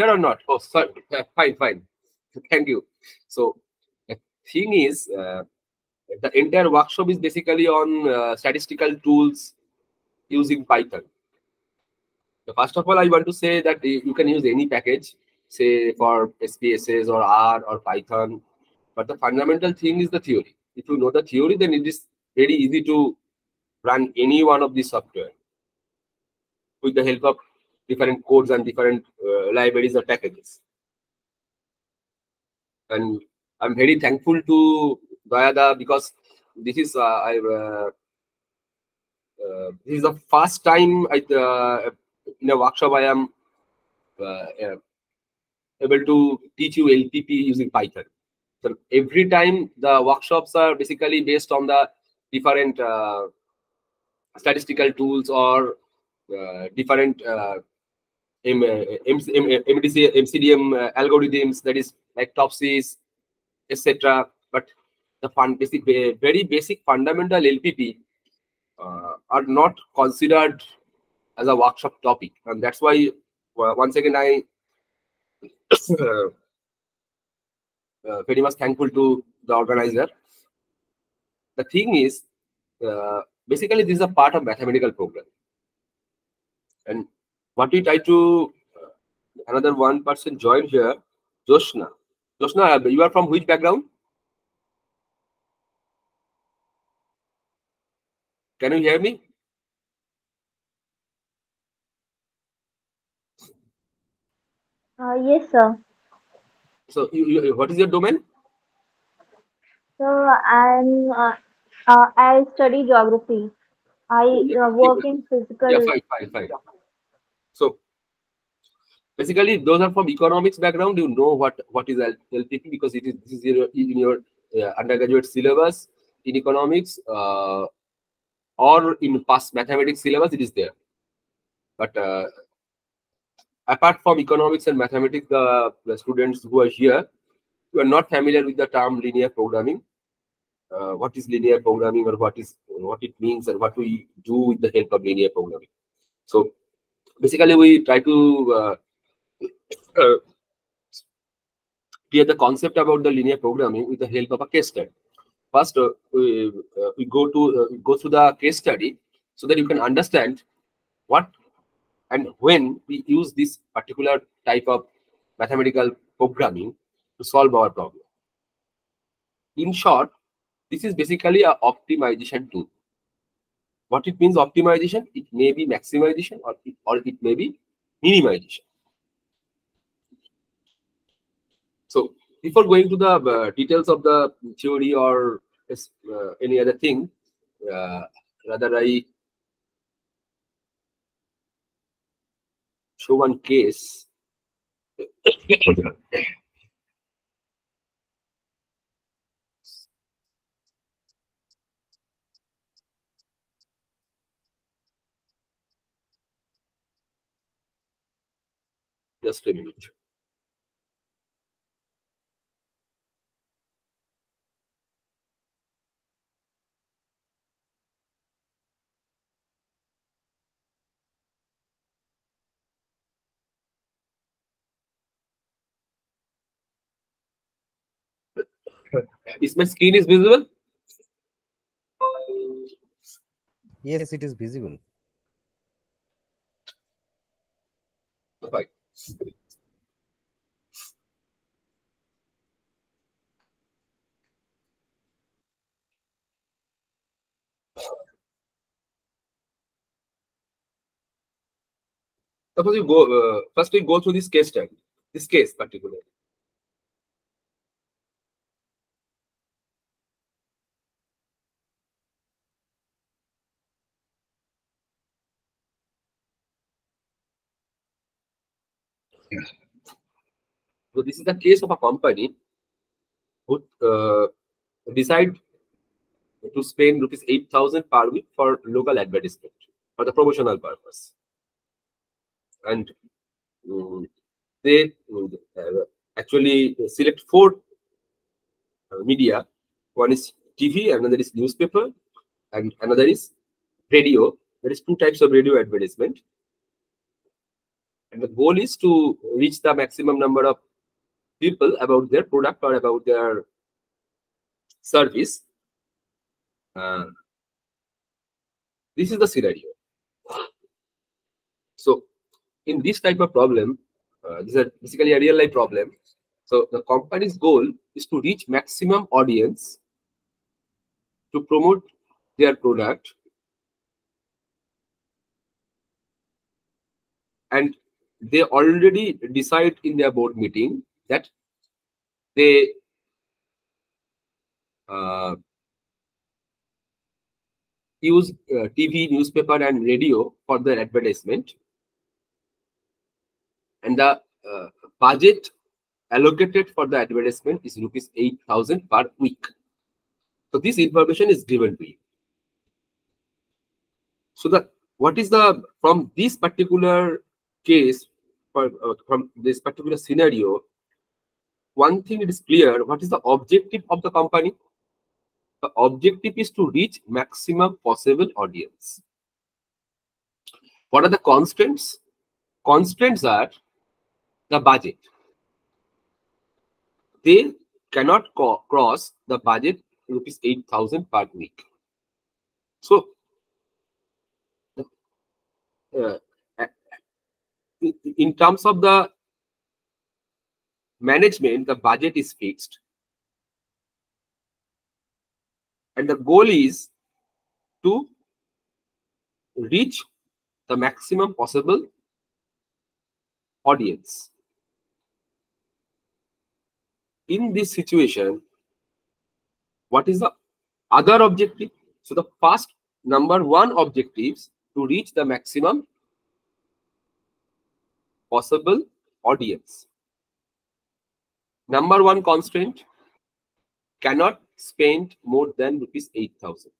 here or not? Oh, sorry. Fine, fine. Thank you. So the thing is, the entire workshop is basically on statistical tools using Python. So first of all, I want to say that you can use any package, say for SPSS or R or Python, but the fundamental thing is the theory. If you know the theory, then it is very easy to run any one of these software with the help of different codes and different libraries or packages. And I'm very thankful to Dayada because this is this is the first time in a workshop I am able to teach you LPP using Python. So every time the workshops are basically based on the different statistical tools or different MCDM algorithms, that is like TOPSIS, etc. But the very basic fundamental LPP are not considered as a workshop topic, and that's why once again I very much thankful to the organizer. The thing is, basically this is a part of mathematical program, and what we try to another one person joined here, Joshna. Joshna, you are from which background? Can you hear me? Yes, sir. So, what is your domain? So I study geography. I work in Yeah, physical. fine. So, basically, those are from economics background. You know what is LPP because this is in your undergraduate syllabus in economics or in past mathematics syllabus. It is there, but apart from economics and mathematics, the students who are here who are not familiar with the term linear programming. What is linear programming, or what it means, and what we do with the help of linear programming. So basically, we try to uh, clear the concept about the linear programming with the help of a case study. First, we go through the case study so that you can understand what and when we use this particular type of mathematical programming to solve our problem. In short, this is basically a optimization tool. What it means optimization? It may be maximization or it may be minimization. So before going to the details of the theory or any other thing, rather I show one case. Just a minute. Is my screen is visible? Yes, it is visible. Fine. Suppose you go first. We go through this case study. This case particularly. So this is the case of a company who decide to spend rupees 8,000 per week for local advertisement for the promotional purpose, and they actually select four media. One is TV, another is newspaper, and another is radio. There is two types of radio advertisement. And the goal is to reach the maximum number of people about their product or about their service. This is the scenario. So in this type of problem, this is basically a real life problem. So the company's goal is to reach maximum audience to promote their product, and they already decide in their board meeting that they use TV, newspaper, and radio for their advertisement, and the budget allocated for the advertisement is rupees 8,000 per week. So this information is given to you. So what is the, from this particular case, from this particular scenario, one thing it is clear: what is the objective of the company? The objective is to reach maximum possible audience. What are the constraints? Constraints are the budget. They cannot cross the budget rupees 8,000 per week. So in terms of the management, the budget is fixed, and the goal is to reach the maximum possible audience. In this situation, what is the other objective? So the first, number one objective is to reach the maximum possible audience. Number one constraint: cannot spend more than rupees 8,000.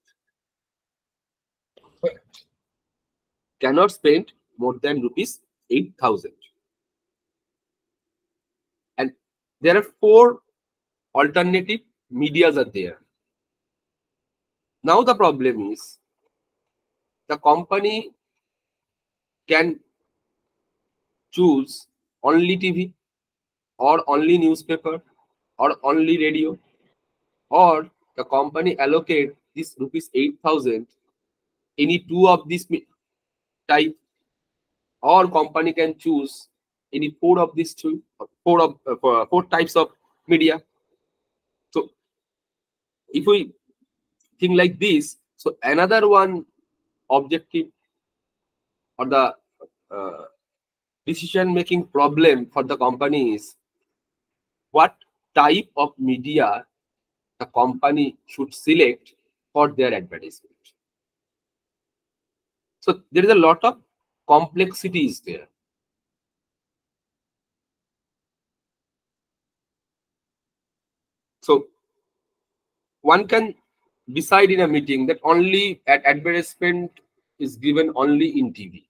Cannot spend more than rupees 8,000. And there are 4 alternative medias are there. Now the problem is, the company can choose only TV, or only newspaper, or only radio, or the company allocate this rupees 8,000 any 2 of these type, or company can choose any 4 of these 2, 4 types of media. So if we think like this, so another one objective or the decision making problem for the company is what type of media the company should select for their advertisement. So there is a lot of complexities there. So one can decide in a meeting that only advertisement is given only in TV.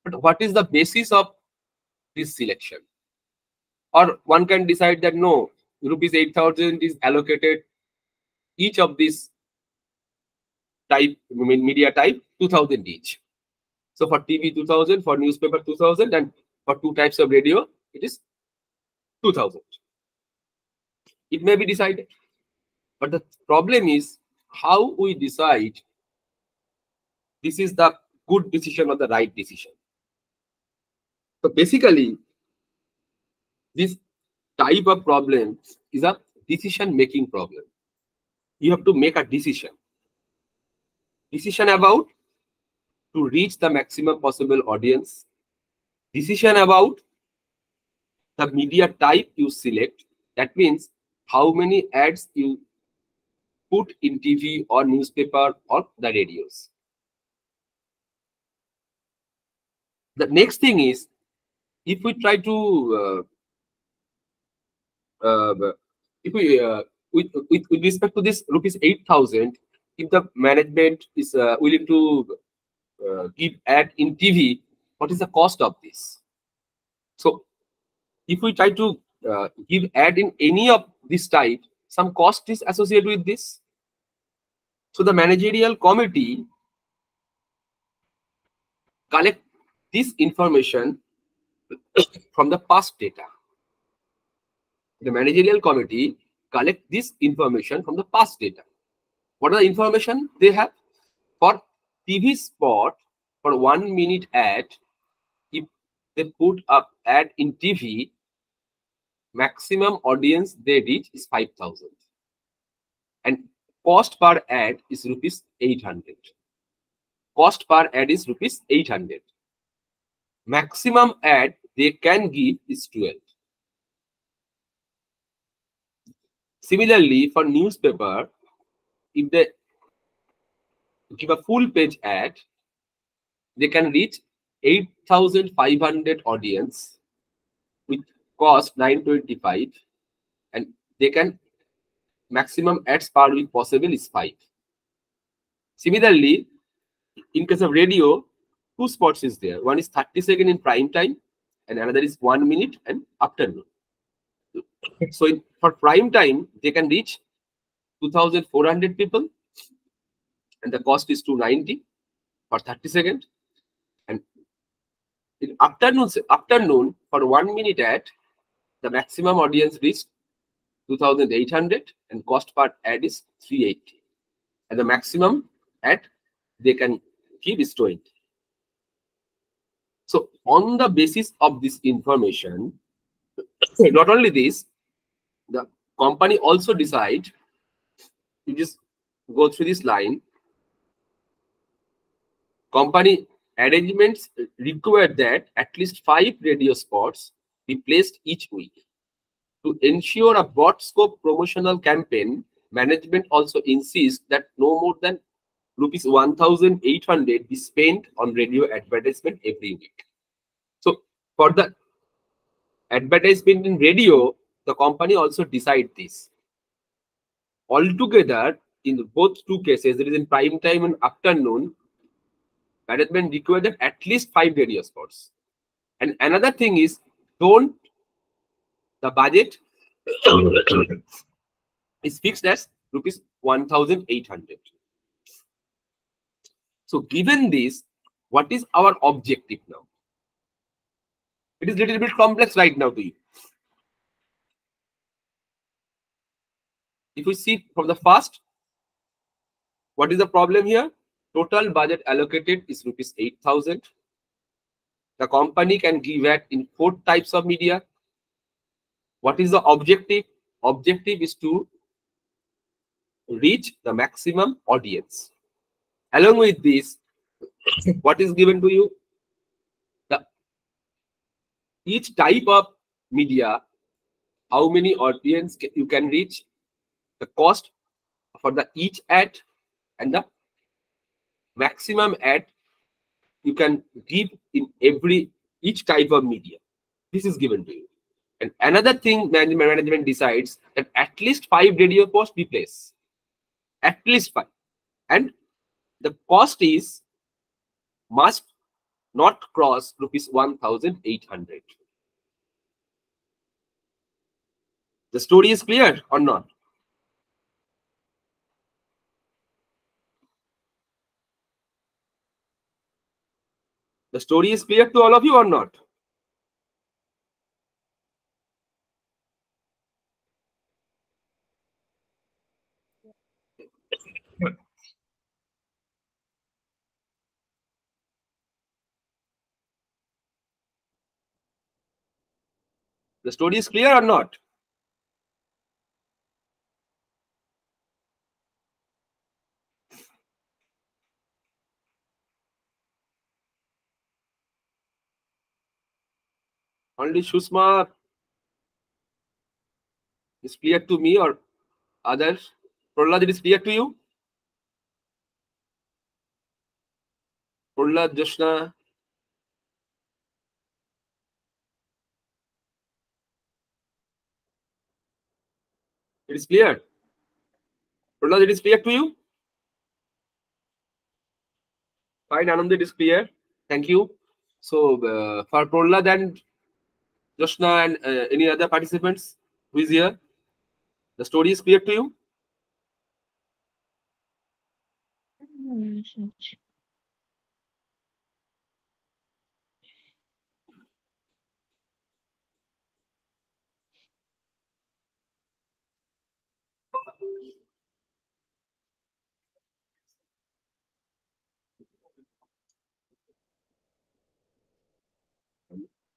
But what is the basis of this selection? Or one can decide that no, rupees 8,000 is allocated each of these type, media type, 2,000 each. So for TV 2,000, for newspaper 2,000, and for 2 types of radio it is 2,000. It may be decided, but the problem is how we decide this is the good decision or the right decision. So basically, this type of problem is a decision making problem. You have to make a decision about to reach the maximum possible audience, decision about the media type you select. That means how many ads you put in TV or newspaper or the radios. The next thing is, if we try to if we with respect to this rupees 8,000, if the management is willing to give ad in TV, what is the cost of this? So if we try to give ad in any of this type, some cost is associated with this. So the managerial committee collect this information from the past data. The managerial committee collect this information from the past data. What are the information they have? For TV spot, for 1 minute ad, if they put up ad in TV, maximum audience they reach is 5,000. And cost per ad is rupees 800. Cost per ad is rupees 800. Maximum ad they can give is 12. Similarly, for newspaper, if they give a full page ad, they can reach 8,500 audience with cost 925, and they can maximum ads per week possible is 5. Similarly, in case of radio, two spots is there. One is 30 seconds in prime time, and another is 1 minute and afternoon. So for prime time, they can reach 2,400 people, and the cost is 290 for 30 seconds. And in afternoon for 1 minute ad, the maximum audience reached 2,800 and cost per ad is 380. And the maximum ad they can give is 20. So on the basis of this information, not only this, the company also decide, you just go through this line, company arrangements require that at least 5 radio spots be placed each week. To ensure a broad scope promotional campaign, management also insists that no more than rupees 1,800 be spent on radio advertisement every week. So for the advertisement in radio, the company also decide this. Altogether, in both two cases, there is in prime time and afternoon, management require that at least 5 radio spots. And another thing is, don't the budget is fixed as rupees 1,800. So given this, what is our objective now? It is a little bit complex right now to you. If we see from the first, what is the problem here? Total budget allocated is rupees 8,000. The company can give ad in 4 types of media. What is the objective? Objective is to reach the maximum audience. Along with this, what is given to you? Each type of media, how many audience you can reach, the cost for the each ad, and the maximum ad you can give in each type of media. This is given to you. And another thing, management decides that at least 5 radio posts be placed. At least 5. And the cost is must not cross rupees 1,800. The story is clear or not? The story is clear to all of you or not? The story is clear or not? Only Shushma is clear to me or others? Prahlad, it is clear to you? Prahlad, Joshna? It is clear. Prahlad, it is clear to you? Fine, Anand, it is clear. Thank you. So, for Prahlad and Joshna and any other participants who is here, the story is clear to you?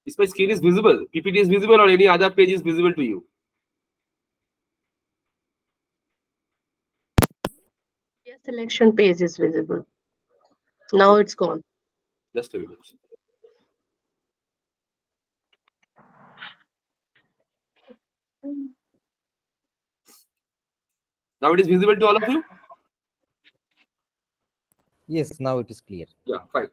Is my screen is visible? PPT is visible or any other page is visible to you? Yes, selection page is visible. Now it's gone. Just a minute. Now it is visible to all of you? Yes, now it is clear. Yeah, fine.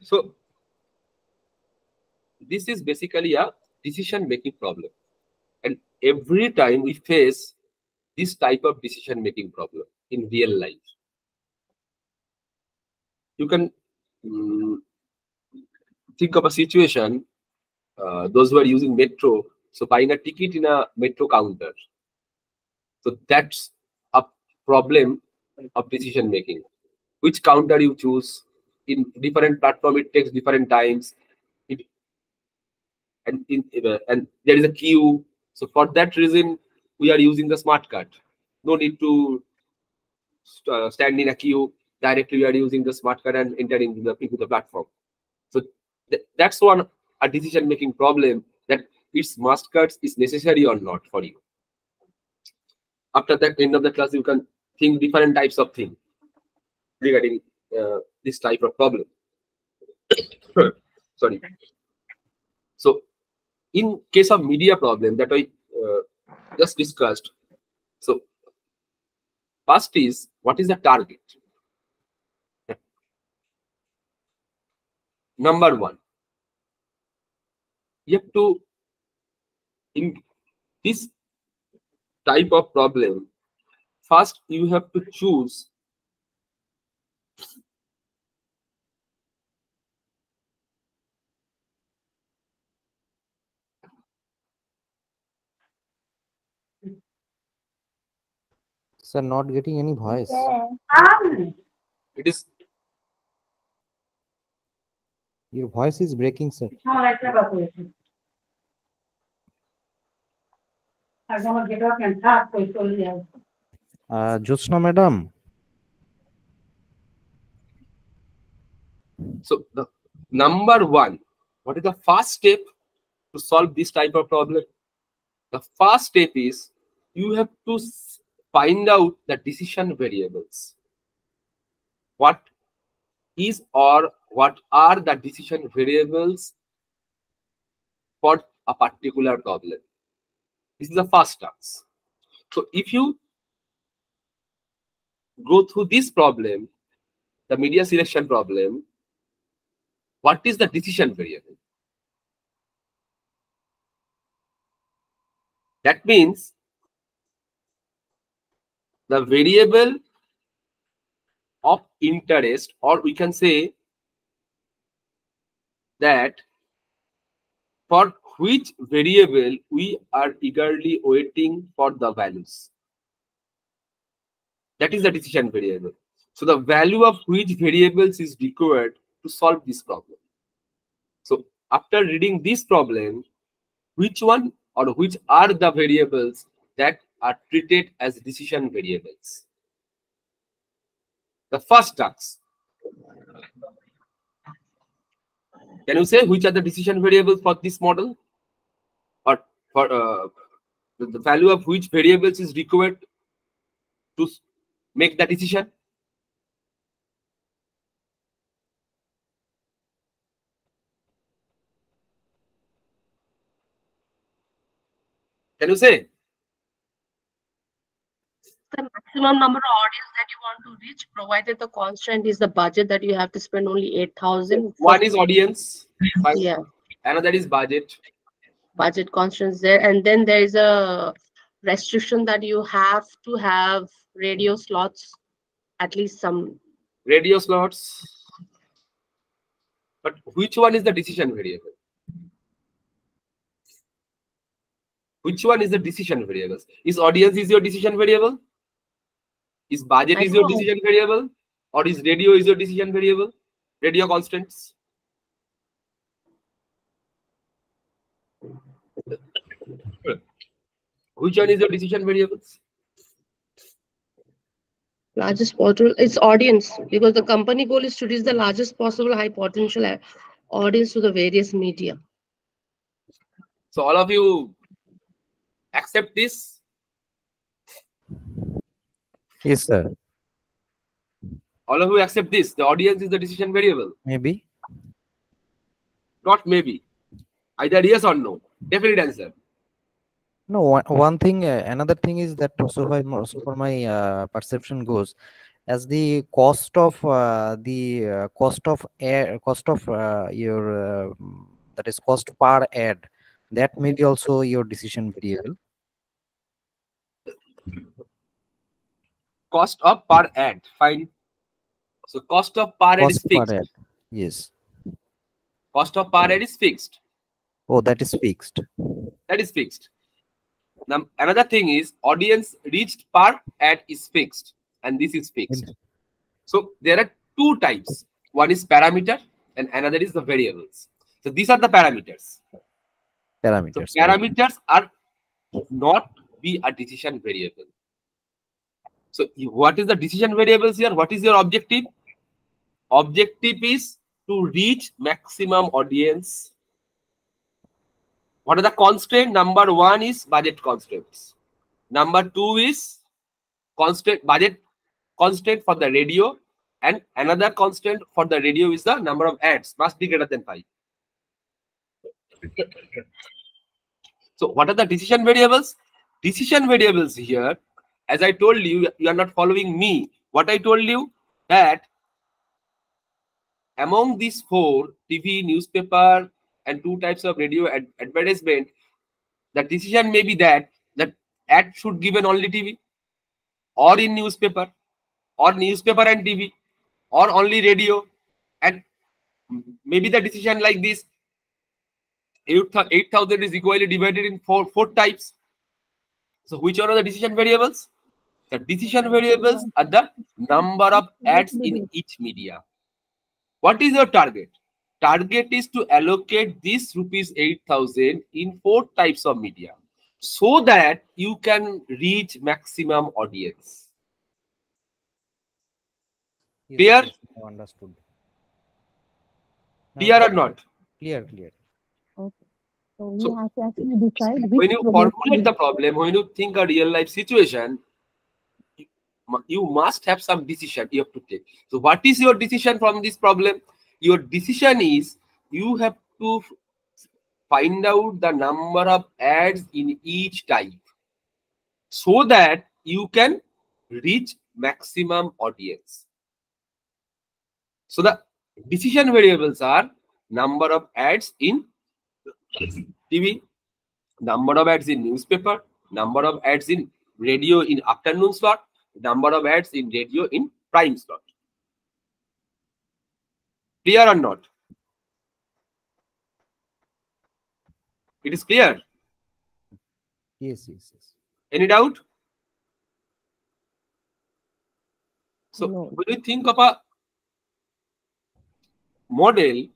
So this is basically a decision-making problem. And every time we face this type of decision-making problem in real life, you can think of a situation, those who are using metro, so buying a ticket in a metro counter. So that's a problem of decision-making. Which counter you choose in different platform, it takes different times. And there is a queue. So for that reason, we are using the smart card. No need to stand in a queue. Directly, we are using the smart card and entering into the platform. So that's one a decision making problem, that its smart cards is necessary or not for you. After that end of the class, you can think different types of things regarding this type of problem. Sorry. So in case of media problem that I just discussed, so first is, what is the target? Number one, you have to, in this type of problem, first you have to choose Sir, not getting any voice. it is Your voice is breaking, sir. Jyotsna madam. so the number one, what is the first step to solve this type of problem? The first step is you have to find out the decision variables. What is or what are the decision variables for a particular problem? This is the first task. So if you go through this problem, the media selection problem, what is the decision variable? That means the variable of interest, or we can say that for which variable we are eagerly waiting for the values. That is the decision variable. So the value of which variables is required to solve this problem. So after reading this problem, which one or which are the variables that are treated as decision variables? The first task. Can you say which are the decision variables for this model? Or for the value of which variables is required to make the decision? Can you say? The maximum number of audience that you want to reach, provided the constraint is the budget that you have to spend only 8,000. One is audience, Yeah, another is budget. budget constraints there, and then there is a restriction that you have to have radio slots, at least some. Radio slots. But which one is the decision variable? Which one is the decision variable? Is audience is your decision variable? Is budget is your decision variable? Or is radio is your decision variable? Radio constants. Which one is your decision variables? Largest possible, it's audience, because the company goal is to reach the largest possible high potential audience to the various media. So all of you accept this? Yes, sir. All of you accept this? The audience is the decision variable. Maybe. Not maybe. Either yes or no. Definite answer. No, one thing, another thing is that so for my perception goes, as the cost of your that is cost per ad, that may be also your decision variable. Cost of per ad. Fine. So cost of per ad is Cost per fixed. ad. Yes. Cost of per ad is fixed. Oh, that is fixed. That is fixed. Now, another thing is audience reached per ad is fixed, and this is fixed. So there are two types. One is parameter and another is the variables. So these are the parameters. Parameters. So parameters are not be a decision variable. So what is the decision variables here? What is your objective? Objective is to reach maximum audience. What are the constraints? Number one is budget constraints. Number two is budget constraint for the radio, and another constraint for the radio is the number of ads must be greater than 5. So what are the decision variables? Decision variables here, as I told you, you are not following me. What I told you, that among these four, TV, newspaper, and two types of radio advertisement, the decision may be that ad should given only TV, or in newspaper, or newspaper and TV, or only radio, and maybe the decision like this: 8,000 is equally divided in four types. So which are the decision variables? The decision variables are the number of ads in each media. What is your target? Target is to allocate this rupees 8,000 in four types of media, so that you can reach maximum audience. Yes, Clear? yes, understood. Clear or not? Clear. Okay. So we So have to actually decide which when you formulate the problem, when you think a real life situation, you must have some decision you have to take. So what is your decision from this problem? Your decision is you have to find out the number of ads in each type, so that you can reach maximum audience. So the decision variables are number of ads in TV, number of ads in newspaper, number of ads in radio in afternoon slot, number of ads in radio in prime slot. Clear or not? It is clear. Yes. Any doubt? So No. when you think of a model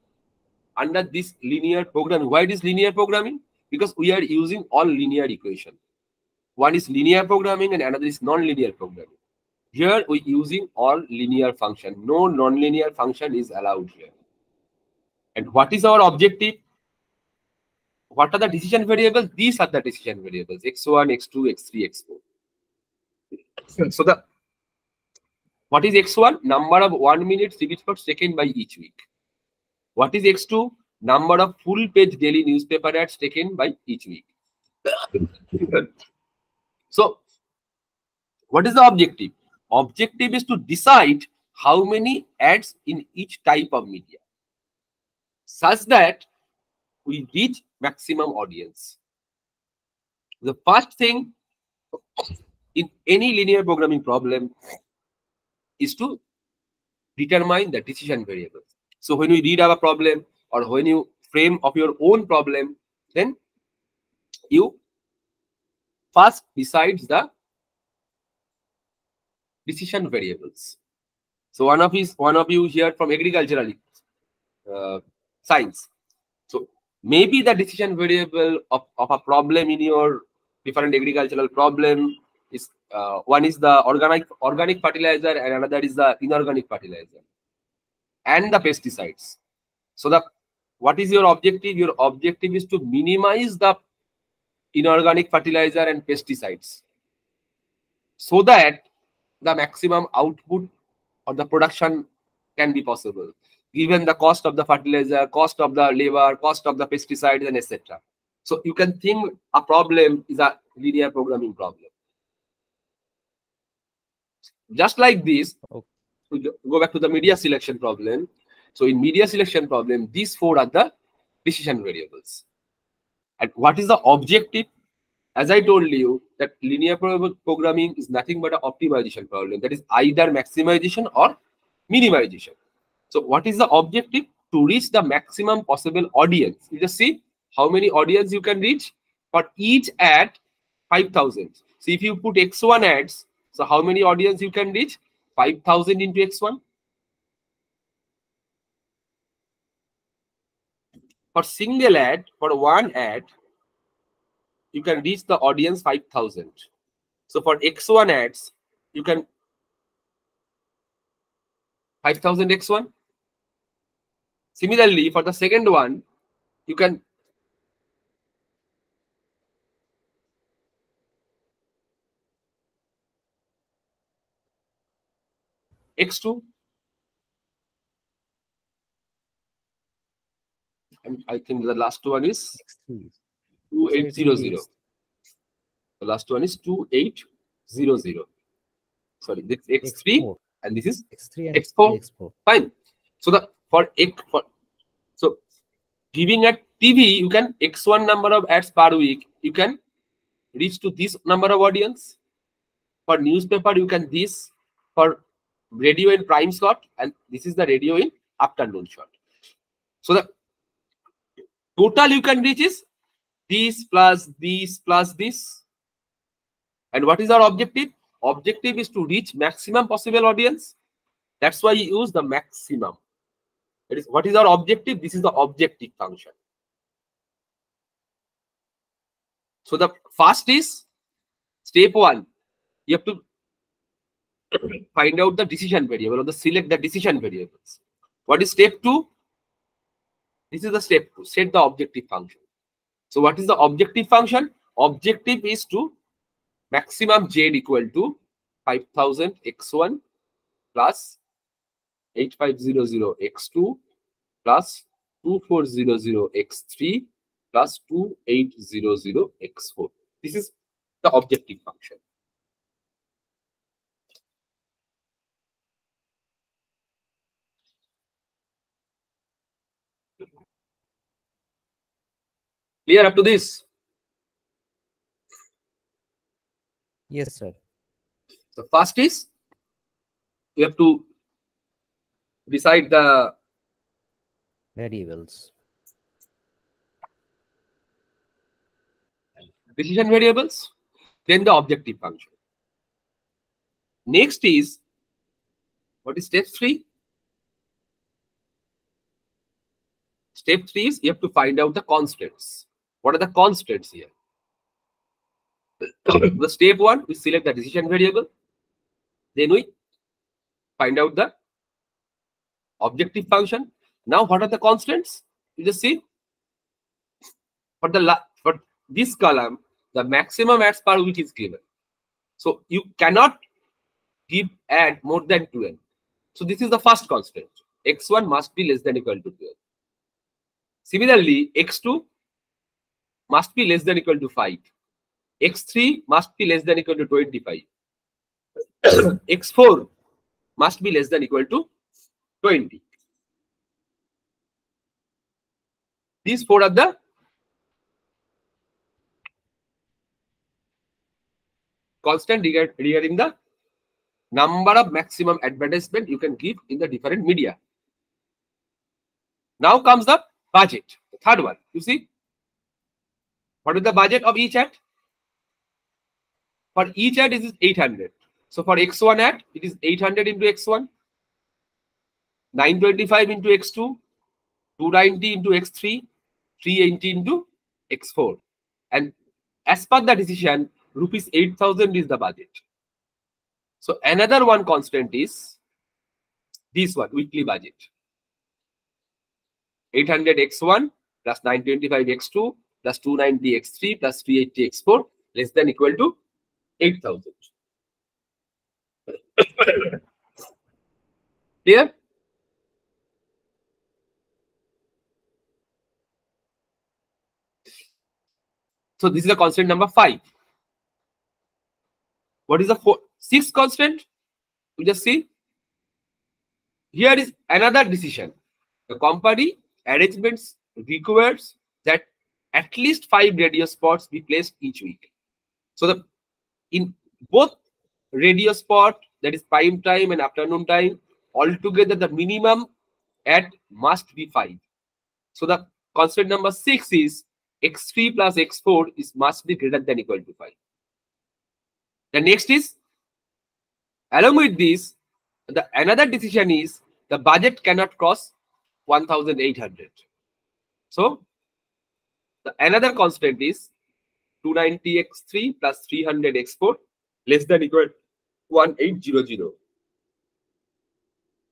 under this linear programming, why it is linear programming? Because we are using all linear equation. One is linear programming and another is non-linear programming. Here we are using all linear function. No non-linear function is allowed here. And what is our objective? What are the decision variables? These are the decision variables: x1, x2, x3, x4. So what is x1? Number of 1 minute reads per second by each week. What is x2? Number of full page daily newspaper ads taken by each week. So what is the objective? Objective is to decide how many ads in each type of media, such that we reach maximum audience. The first thing in any linear programming problem is to determine the decision variables. So when we read our problem, or when you frame of your own problem, then you first decide the decision variables. So one of you here from agricultural science. So maybe the decision variable of a problem in your different agricultural problem is one is the organic fertilizer and another is the inorganic fertilizer and the pesticides. So what is your objective? Your objective is to minimize the inorganic fertilizer and pesticides so that the maximum output or the production can be possible, given the cost of the fertilizer, cost of the labor, cost of the pesticides, and etc. So you can think a problem is a linear programming problem. Just like this, we go back to the media selection problem. So in media selection problem, these four are the decision variables. And what is the objective? As I told you, that linear programming is nothing but an optimization problem. That is either maximization or minimization. So what is the objective? To reach the maximum possible audience. You just see how many audience you can reach for each ad, 5,000. So if you put X1 ads, so how many audience you can reach? 5,000 into X1. For single ad, for one ad, you can reach the audience 5,000. So for X1 ads, you can 5,000 X1. Similarly, for the second one, you can X2. And I think the last one is 2800. The last one is 2800. Sorry, this is X3 X4. and this is X3 and X4. X4. Fine. So so giving a TV, you can X1 number of ads per week. You can reach to this number of audience. For newspaper, you can this. For radio in prime slot, and this is the radio in afternoon slot. So the total you can reach is this plus this plus this. And what is our objective? Objective is to reach maximum possible audience. That's why you use the maximum. That is, what is our objective? This is the objective function. So the first is step one. You have to find out the decision variable or the select the decision variables. What is step two? This is the step two. Set the objective function. So what is the objective function? Objective is to maximum z equal to 5,000 x1 plus 8500 x2 plus 2400 x3 plus 2800 x4. This is the objective function. Clear up to this? Yes, sir. So first is you have to decide the Variables. decision variables, then the objective function. Next is, what is step 3? Step 3 is you have to find out the constants. What are the constants here? The step 1, we select the decision variable. Then we find out the objective function. Now, what are the constants? You just see for this column, the maximum ads per week is given. So you cannot add more than 12. So this is the first constant. X1 must be less than equal to 12. Similarly, X2 must be less than equal to 5. X3 must be less than equal to 25. X4 must be less than equal to 20. These four are the constant regarding the number of maximum advertisement you can give in the different media. Now comes the budget, the third one. You see, what is the budget of each ad? For each ad, it is 800. So for X1 ad, it is 800 into X1, 925 into X2, 290 into X3, 380 into X4. And as per the decision, rupees 8,000 is the budget. So another one constant is this one, weekly budget. 800 x1 plus 925 x2 plus 290 x3 plus 380 x4 less than equal to 8,000. Clear? So this is the constant number 5. What is the sixth constant? We just see. Here is another decision. The company arrangements requires that at least 5 radio spots be placed each week. So in both radio spot, that is prime time and afternoon time, altogether the minimum at must be 5. So the constant number 6 is x3 plus x4 is must be greater than equal to 5. The next is, along with this, another decision is the budget cannot cross 1,800. So another constant is 290 x3 plus 300 x4 less than equal to 1800.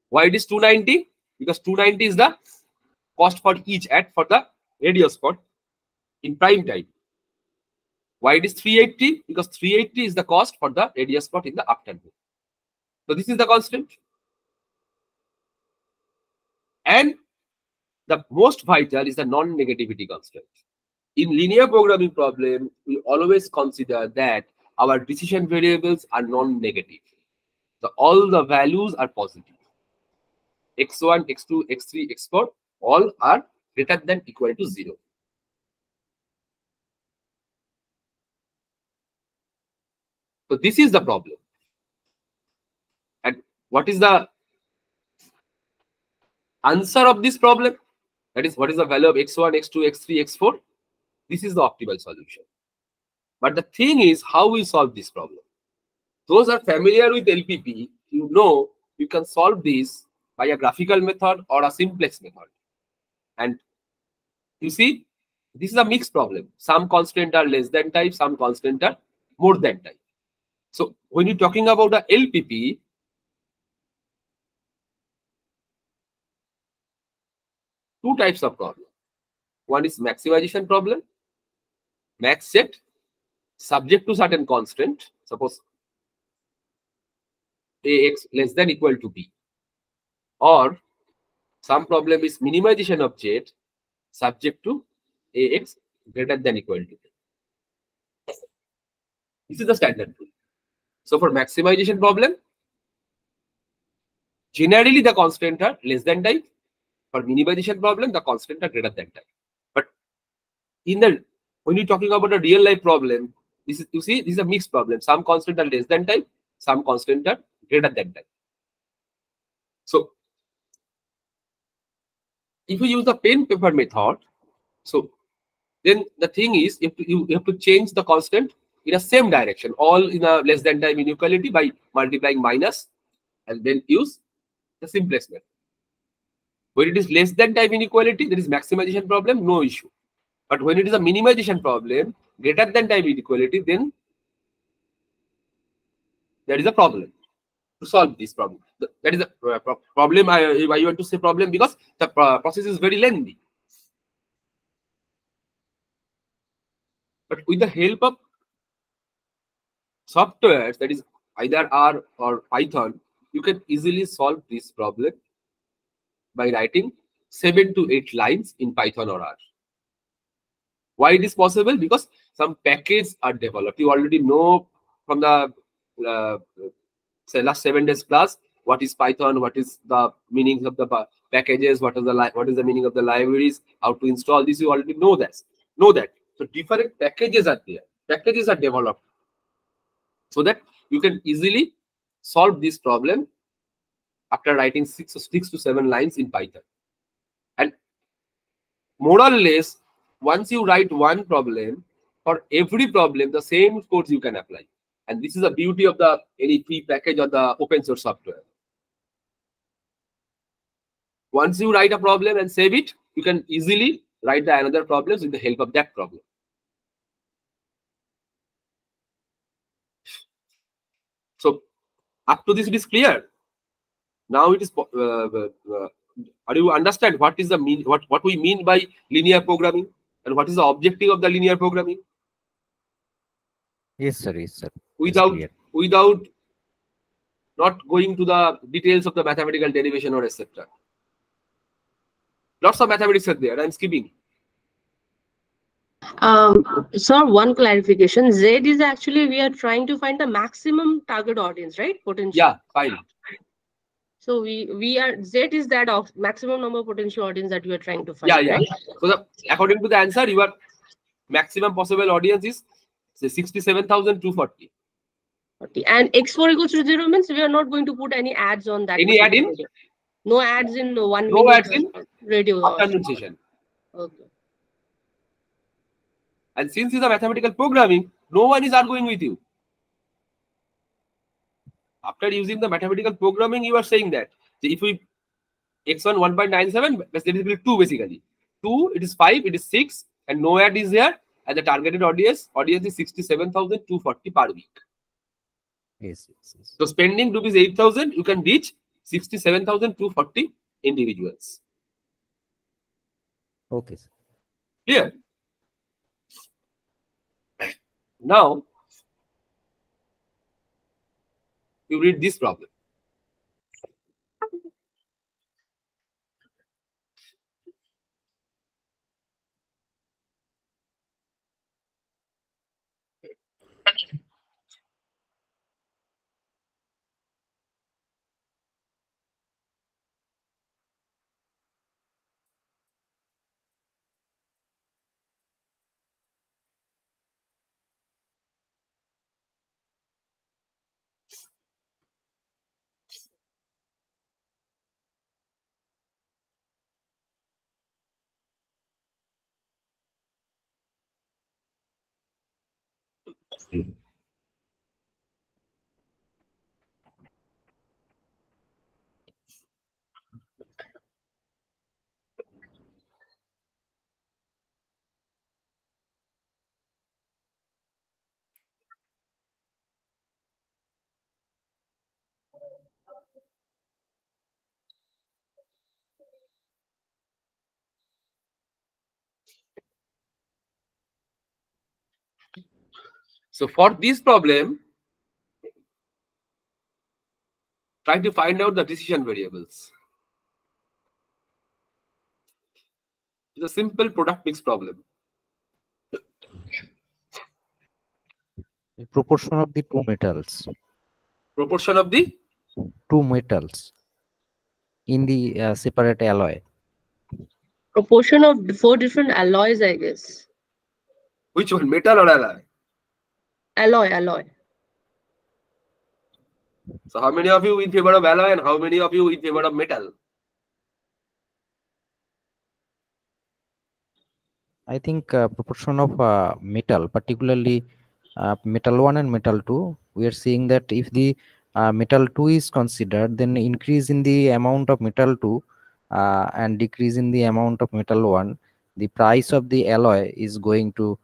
Why it is 290? Because 290 is the cost for each ad for the radio spot in prime time. Why it is 380? Because 380 is the cost for the radio spot in the afternoon. So this is the constant. And the most vital is the non-negativity constant. In linear programming problem, we always consider that our decision variables are non-negative. So all the values are positive. x1, x2, x3, x4, all are greater than equal to 0. So this is the problem. And what is the answer of this problem? That is, what is the value of x1, x2, x3, x4? This is the optimal solution. But the thing is, how we solve this problem? Those are familiar with LPP, you know you can solve this by a graphical method or a simplex method. And you see, this is a mixed problem. Some constant are less than type, some constant are more than type. So when you're talking about the LPP, two types of problem. One is maximization problem, max set, subject to certain constant, suppose ax less than equal to b. Or some problem is minimization of z subject to ax greater than equal to b. This is the standard rule. So for maximization problem, generally the constant are less than type. For minimization problem, the constant are greater than type. But when you're talking about a real life problem, this is, you see, this is a mixed problem. Some constant are less than type, some constant are greater than type. So if you use the pen paper method, so then the thing is, you have to change the constant in a same direction, all in a less than type inequality by multiplying minus, and then use the simplest method. When it is less than type inequality, there is maximization problem, no issue. But when it is a minimization problem, greater than type inequality, then there is a problem to solve this problem. That is a problem. I want to say problem because the process is very lengthy. But with the help of softwares, that is either R or Python, you can easily solve this problem by writing 7 to 8 lines in Python or R. Why it is possible? Because some packages are developed. You already know from the say last 7 days class what is Python, what is the meanings of the packages, what is the meaning of the libraries, how to install this. You already know that. So different packages are there. Packages are developed so that you can easily solve this problem after writing 6 to 7 lines in Python. And more or less, once you write one problem, for every problem, the same codes you can apply. And this is the beauty of the any free package or the open source software. Once you write a problem and save it, you can easily write the another problems with the help of that problem. So up to this it is clear. Now it is. Or you understand what is the mean? What we mean by linear programming and what is the objective of the linear programming? Yes, sir. Yes, sir. It's Without clear. not going to the details of the mathematical derivation or etc. Lots of mathematics are there. I'm skipping. Sir, one clarification. Z is actually we are trying to find the maximum target audience, right? Potential. Yeah, fine. So we are Z is that of maximum number of potential audience that you are trying to find, Yeah, yeah. right? So according to the answer, your maximum possible audience is say 67,240. And X4 equals to 0 means we are not going to put any ads on that. Any ad in? video. No ads in 1 No minute ads in radio. afternoon session. Okay. And since it's a mathematical programming, no one is arguing with you. After using the mathematical programming, you are saying that if we x1 1.97, that is 2 basically. 2, it is 5, it is 6, and no ad is there, and the targeted audience is 67,240 per week. Yes, yes, yes. So spending rupees 8,000, you can reach 67,240 individuals. Okay, sir. Clear? Now, you read this problem. So for this problem, try to find out the decision variables. It's a simple product mix problem. The proportion of the two metals. Proportion of the Two metals in the separate alloy. Proportion of 4 different alloys, I guess. which one, metal or alloy? Alloy. So how many of you in favor of alloy and how many of you in favor of metal? I think proportion of metal, particularly metal 1 and metal 2, we are seeing that if the metal 2 is considered, then increase in the amount of metal 2 and decrease in the amount of metal 1, the price of the alloy is going to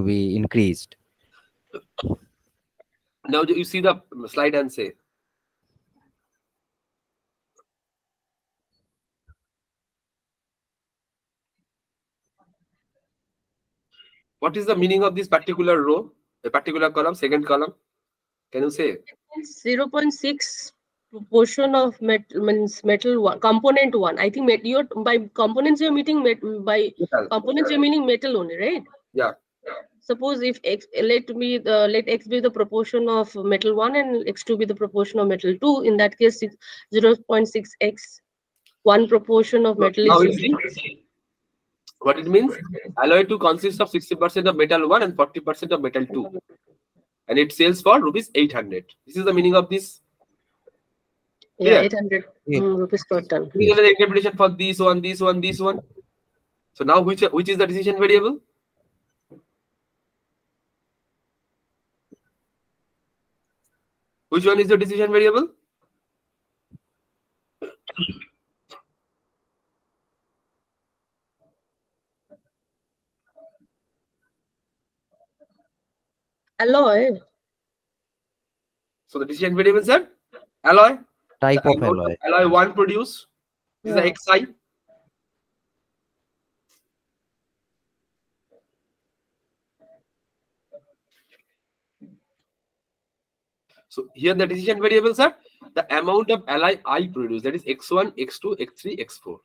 be increased. Now you see the slide and say. What is the meaning of this particular row, a particular column, second column? Can you say? 0.6 proportion of means metal 1, component 1. I think you're by components you're meaning by Metal. components you're meaning metal only, right? Yeah. Suppose if x let x be the proportion of metal 1 and x2 be the proportion of metal 2. In that case, 0.6x. One proportion of metal Now is. you see what it means. Alloy 2 consists of 60% of metal 1 and 40% of metal 2. And it sells for rupees 800. This is the meaning of this. Yeah, Clear? 800 rupees per ton. This is the interpretation for this one, this one, this one. So now which is the decision variable? Which one is the decision variable? Alloy. So the decision variables are alloy, Type the of amount alloy. alloy 1 produced. This Yeah. is the xi. So here the decision variables are the amount of alloy I produced, that is x1, x2, x3, x4.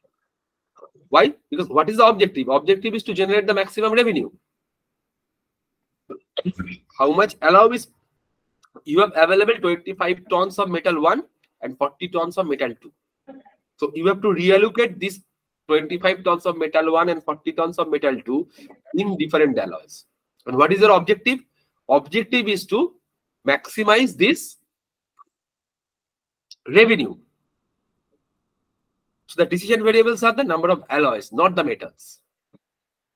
Why? Because what is the objective? Objective is to generate the maximum revenue. How much alloy is you have available? 25 tons of metal 1 and 40 tons of metal 2. So you have to reallocate this 25 tons of metal 1 and 40 tons of metal 2 in different alloys. And what is your objective? Objective is to maximize this revenue. So the decision variables are the number of alloys, not the metals.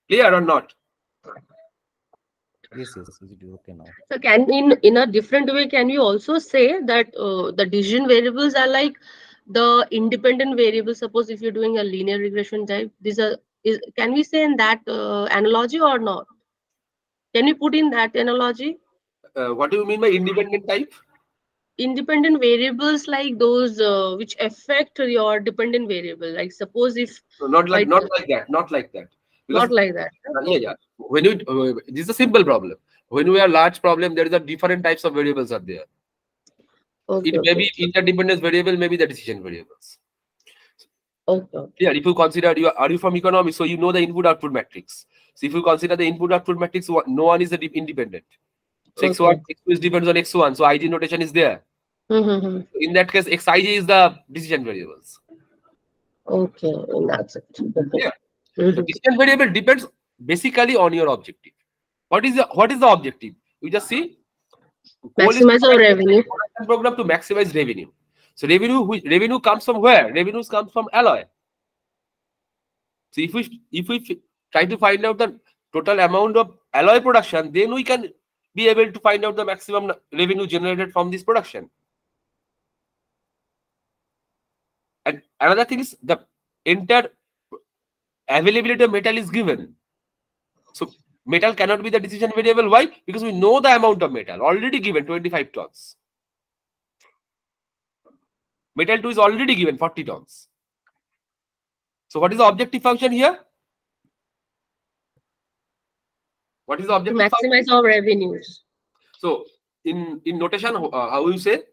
Clear or not? Yes, yes, it is okay now. So can in a different way, can we also say that the decision variables are like the independent variables? Suppose if you're doing a linear regression type, can we say in that analogy or not? Can you put in that analogy? What do you mean by independent type? Independent variables like those which affect your dependent variable. Like suppose if No, not like Because, Because not like that. yeah. When you this is a simple problem. When we have large problem, there is a different types of variables are there. Okay, It may okay, be interdependence variable, maybe the decision variables. okay. Yeah, if you consider are you from economics, so you know the input output matrix. So if you consider the input output matrix, no one is independent. So Okay. x1, x2 depends on x1, so ig notation is there. Mm-hmm. In that case, xij is the decision variables. Okay, and that's it. Yeah. Mhm. The decision variable depends basically on your objective. What is the objective? You just see. Goal is Maximize our revenue. program to maximize revenue. So revenue comes from where? Revenues comes from alloy. So if we try to find out the total amount of alloy production, then we can be able to find out the maximum revenue generated from this production. And another thing is the entire availability of metal is given. So metal cannot be the decision variable. Why? Because we know the amount of metal already given, 25 tons. Metal 2 is already given, 40 tons. So what is the objective function here? What is the To objective function? maximize our revenues. So in notation, how you say?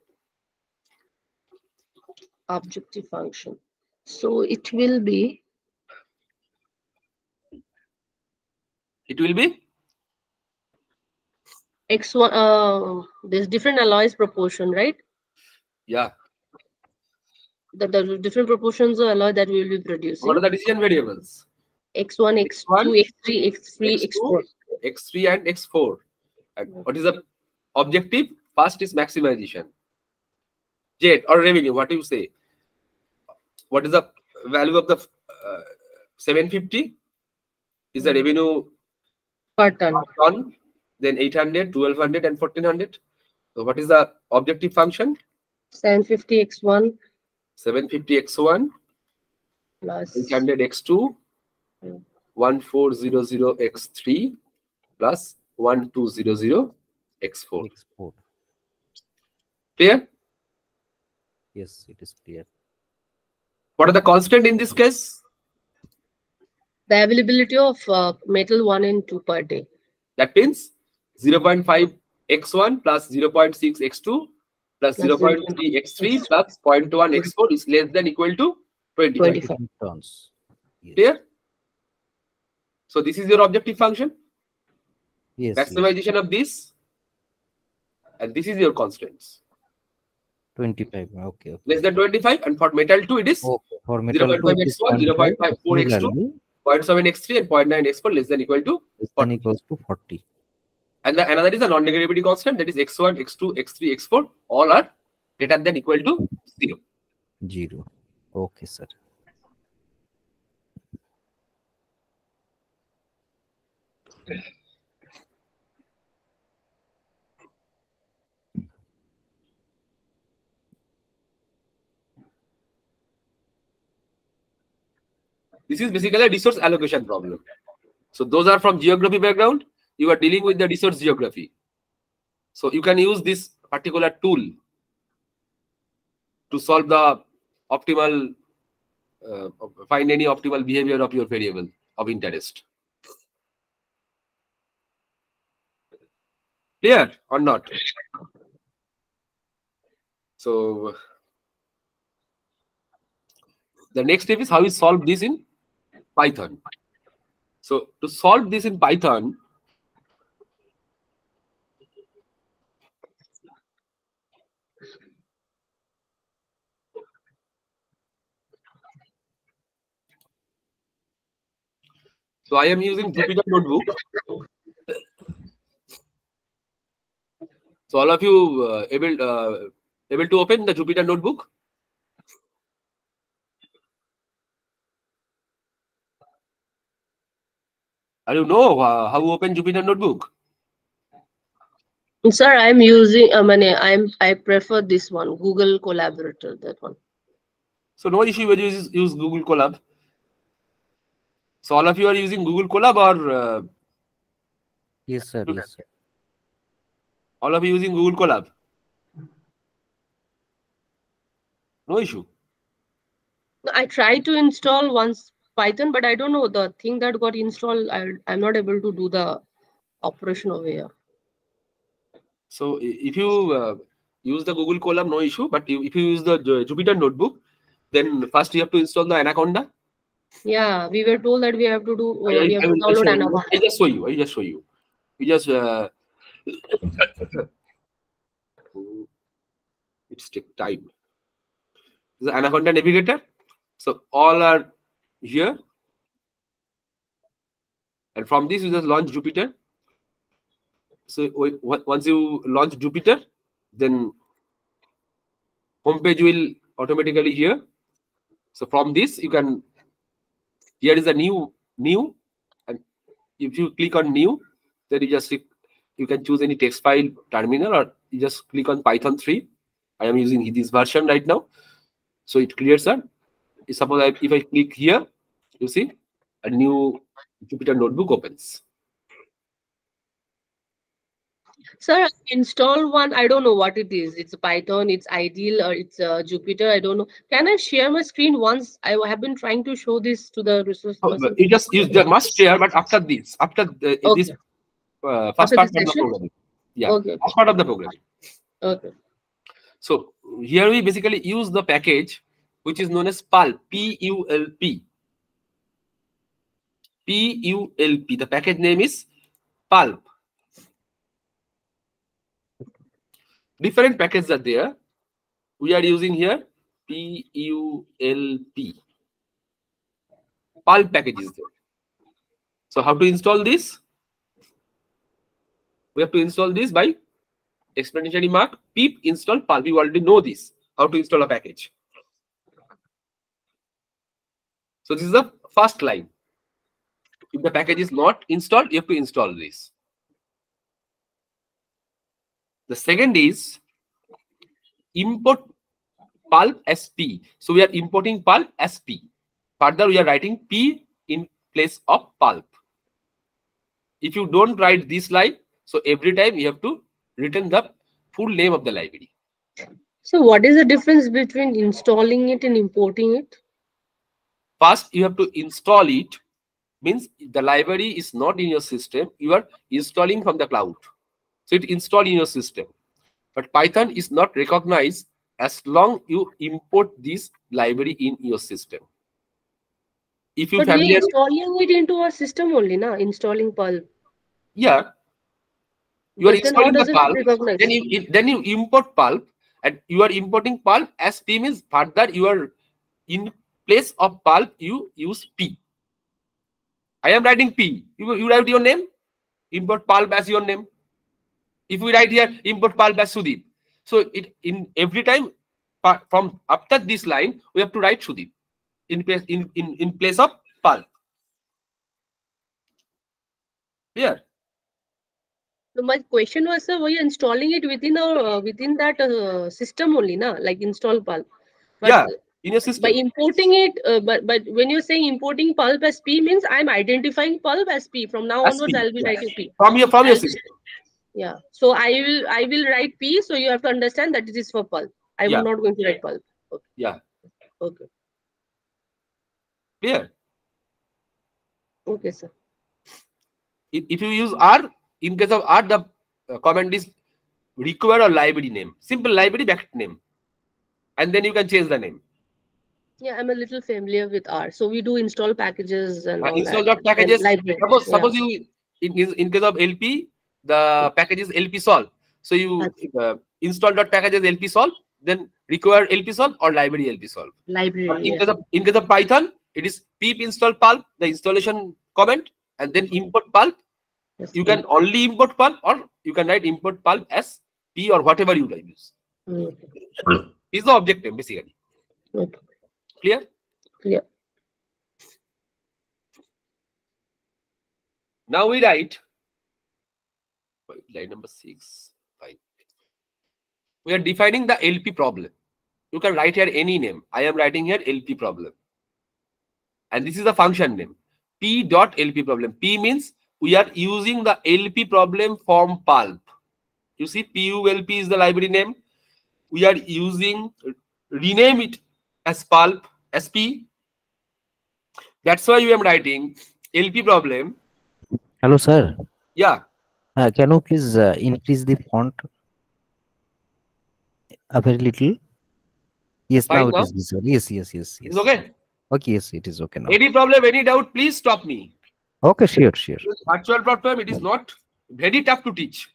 Objective function. So it will be x1. There's different alloys proportion, right? Yeah. The different proportions of alloy that we will be producing. What are the decision variables? X1, X2, X3, X3, X4. X3 and X4. And what is the objective? First is maximization. Jet or revenue, what do you say? What is the value of the 750? Is the revenue Per ton. Then 800, 1200 and 1400. So what is the objective function? 750 X1 750 X1 plus 800 X2 1400 X3 plus 1200 X4. Export. Clear? Yes, it is clear. What are the constant in this case? the availability of metal 1 and 2 per day. That means 0.5 X1 plus 0.6 X2 plus Plus 0.3 X3 plus 0.1 X4 is less than equal to 25. 25. Tons. Yes. Clear? So this is your objective function. Yes. Yes. Maximization of this, and this is your constants. 25. Okay. Okay. Less than 25, and for metal 2 it is Okay. For metal 0.5 2, it is X1, 0.54 X2, Similarly, 0.7 X3 and 0.9 X4 less than equal to less 40. than equals to 40. And another is a non-negativity constant, that is X1, X2, X3, X4 all are greater than equal to 0. 0. Okay, sir. This is basically a resource allocation problem. So those are from geography background. You are dealing with the resource geography. So you can use this particular tool to solve the optimal, find any optimal behavior of your variable of interest. Clear or not? So the next step is how we solve this in Python. So to solve this in Python, so I am using Jupyter Notebook. So all of you able to open the Jupyter Notebook? Are you know how to open Jupyter Notebook? Sir, I'm using. I prefer this one, Google Collaborator. That one. So no issue when you use Google Colab. So all of you are using Google Colab or Yes, sir. Yes, sir. all of you using Google Colab? No issue. I tried to install once Python, but I don't know the thing that got installed. I'm not able to do the operation over here. So if you use the Google Colab, no issue. But if you use the Jupyter Notebook, then first you have to install the Anaconda. Yeah, we were told that we have to do. We have I to will download show you. Anaconda. I just show you. I just show you. We just it's take time. This is Anaconda Navigator. So all are here, and from this you just launch Jupyter. So once you launch Jupyter, then homepage will automatically here. So from this you can, here is a new, and if you click on new, then you can choose any text file terminal, or you just click on Python 3. I am using this version right now. So it creates a, suppose if I click here, you see a new Jupyter Notebook opens. Sir, install one. I don't know what it is. It's Python, it's Ideal, or it's Jupyter. I don't know. Can I share my screen once? I have been trying to show this to the resource person. You just must share, but after this, this first After part this of the session? program. Yeah, Okay. first part of the program. Okay. So here we basically use the package which is known as pulp, P-U-L-P. P-U-L-P. The package name is pulp. Different packages are there. We are using here P-U-L-P. Pulp package is there. So how to install this? We have to install this by explanatory mark pip install pulp. You already know this, how to install a package. So this is the first line. If the package is not installed, you have to install this. The second is import pulp as P. So we are importing pulp as P. Further, we are writing P in place of pulp. If you don't write this line, so every time you have to return the full name of the library. So what is the difference between installing it and importing it? First, you have to install it. Means the library is not in your system. You are installing from the cloud. So it installed in your system. But Python is not recognized as long you import this library in your system. If you But we are installing it into our system only, na? Installing pulp. Yeah. You are But then how installing the does it pulp. recognize? Then you import pulp, and you are importing pulp as P. Means further you are in place of pulp you use P. I am writing P. You write your name. Import pulp as your name. If we write here import pulp as Sudip, so it in every time from after this line we have to write Sudip in place of pulp. Here. So my question was, sir, were you installing it within our within that system only, na? Like install pulp. But Yeah, in your by system. importing it, but when you're saying importing pulp as P means I'm identifying pulp as P. From now As onwards, P, I'll be yeah. writing P. From your system. Yeah. So I will write P. So you have to understand that it is for pulp. I'm Yeah. not going to write pulp. Okay. Yeah. Okay. Clear? Okay, sir. If you use R, in case of R, the command is require a library name. Simple library bracket name. And then you can change the name. Yeah, I'm a little familiar with R. So we do install packages and all Install that. dot And packages. library. Suppose you in case of LP, the package is LP solve. So you install dot packages LP solve, then require LP solve or library LP solve. But Library. in case of Python, it is pip install pulp, the installation comment, and then import pulp. Yes, You can only import pulp, or you can write import pulp as P or whatever you like use. Is the objective basically. Okay. Clear? Clear. Now we write line number 6. Fine. We are defining the LP problem. You can write here any name. I am writing here LP problem. And this is the function name. P dot LP problem. P means we are using the LP problem from pulp. You see, PULP is the library name. We are using, rename it as pulp, SP. That's why we am writing LP problem. Hello, sir. Yeah. Can you please increase the font a very little? Yes, Fine now it now? is visible. Yes. It's okay. Okay, yes, it is okay now. Any problem, any doubt, please stop me. Okay, sure. Virtual problem, it is not very tough to teach.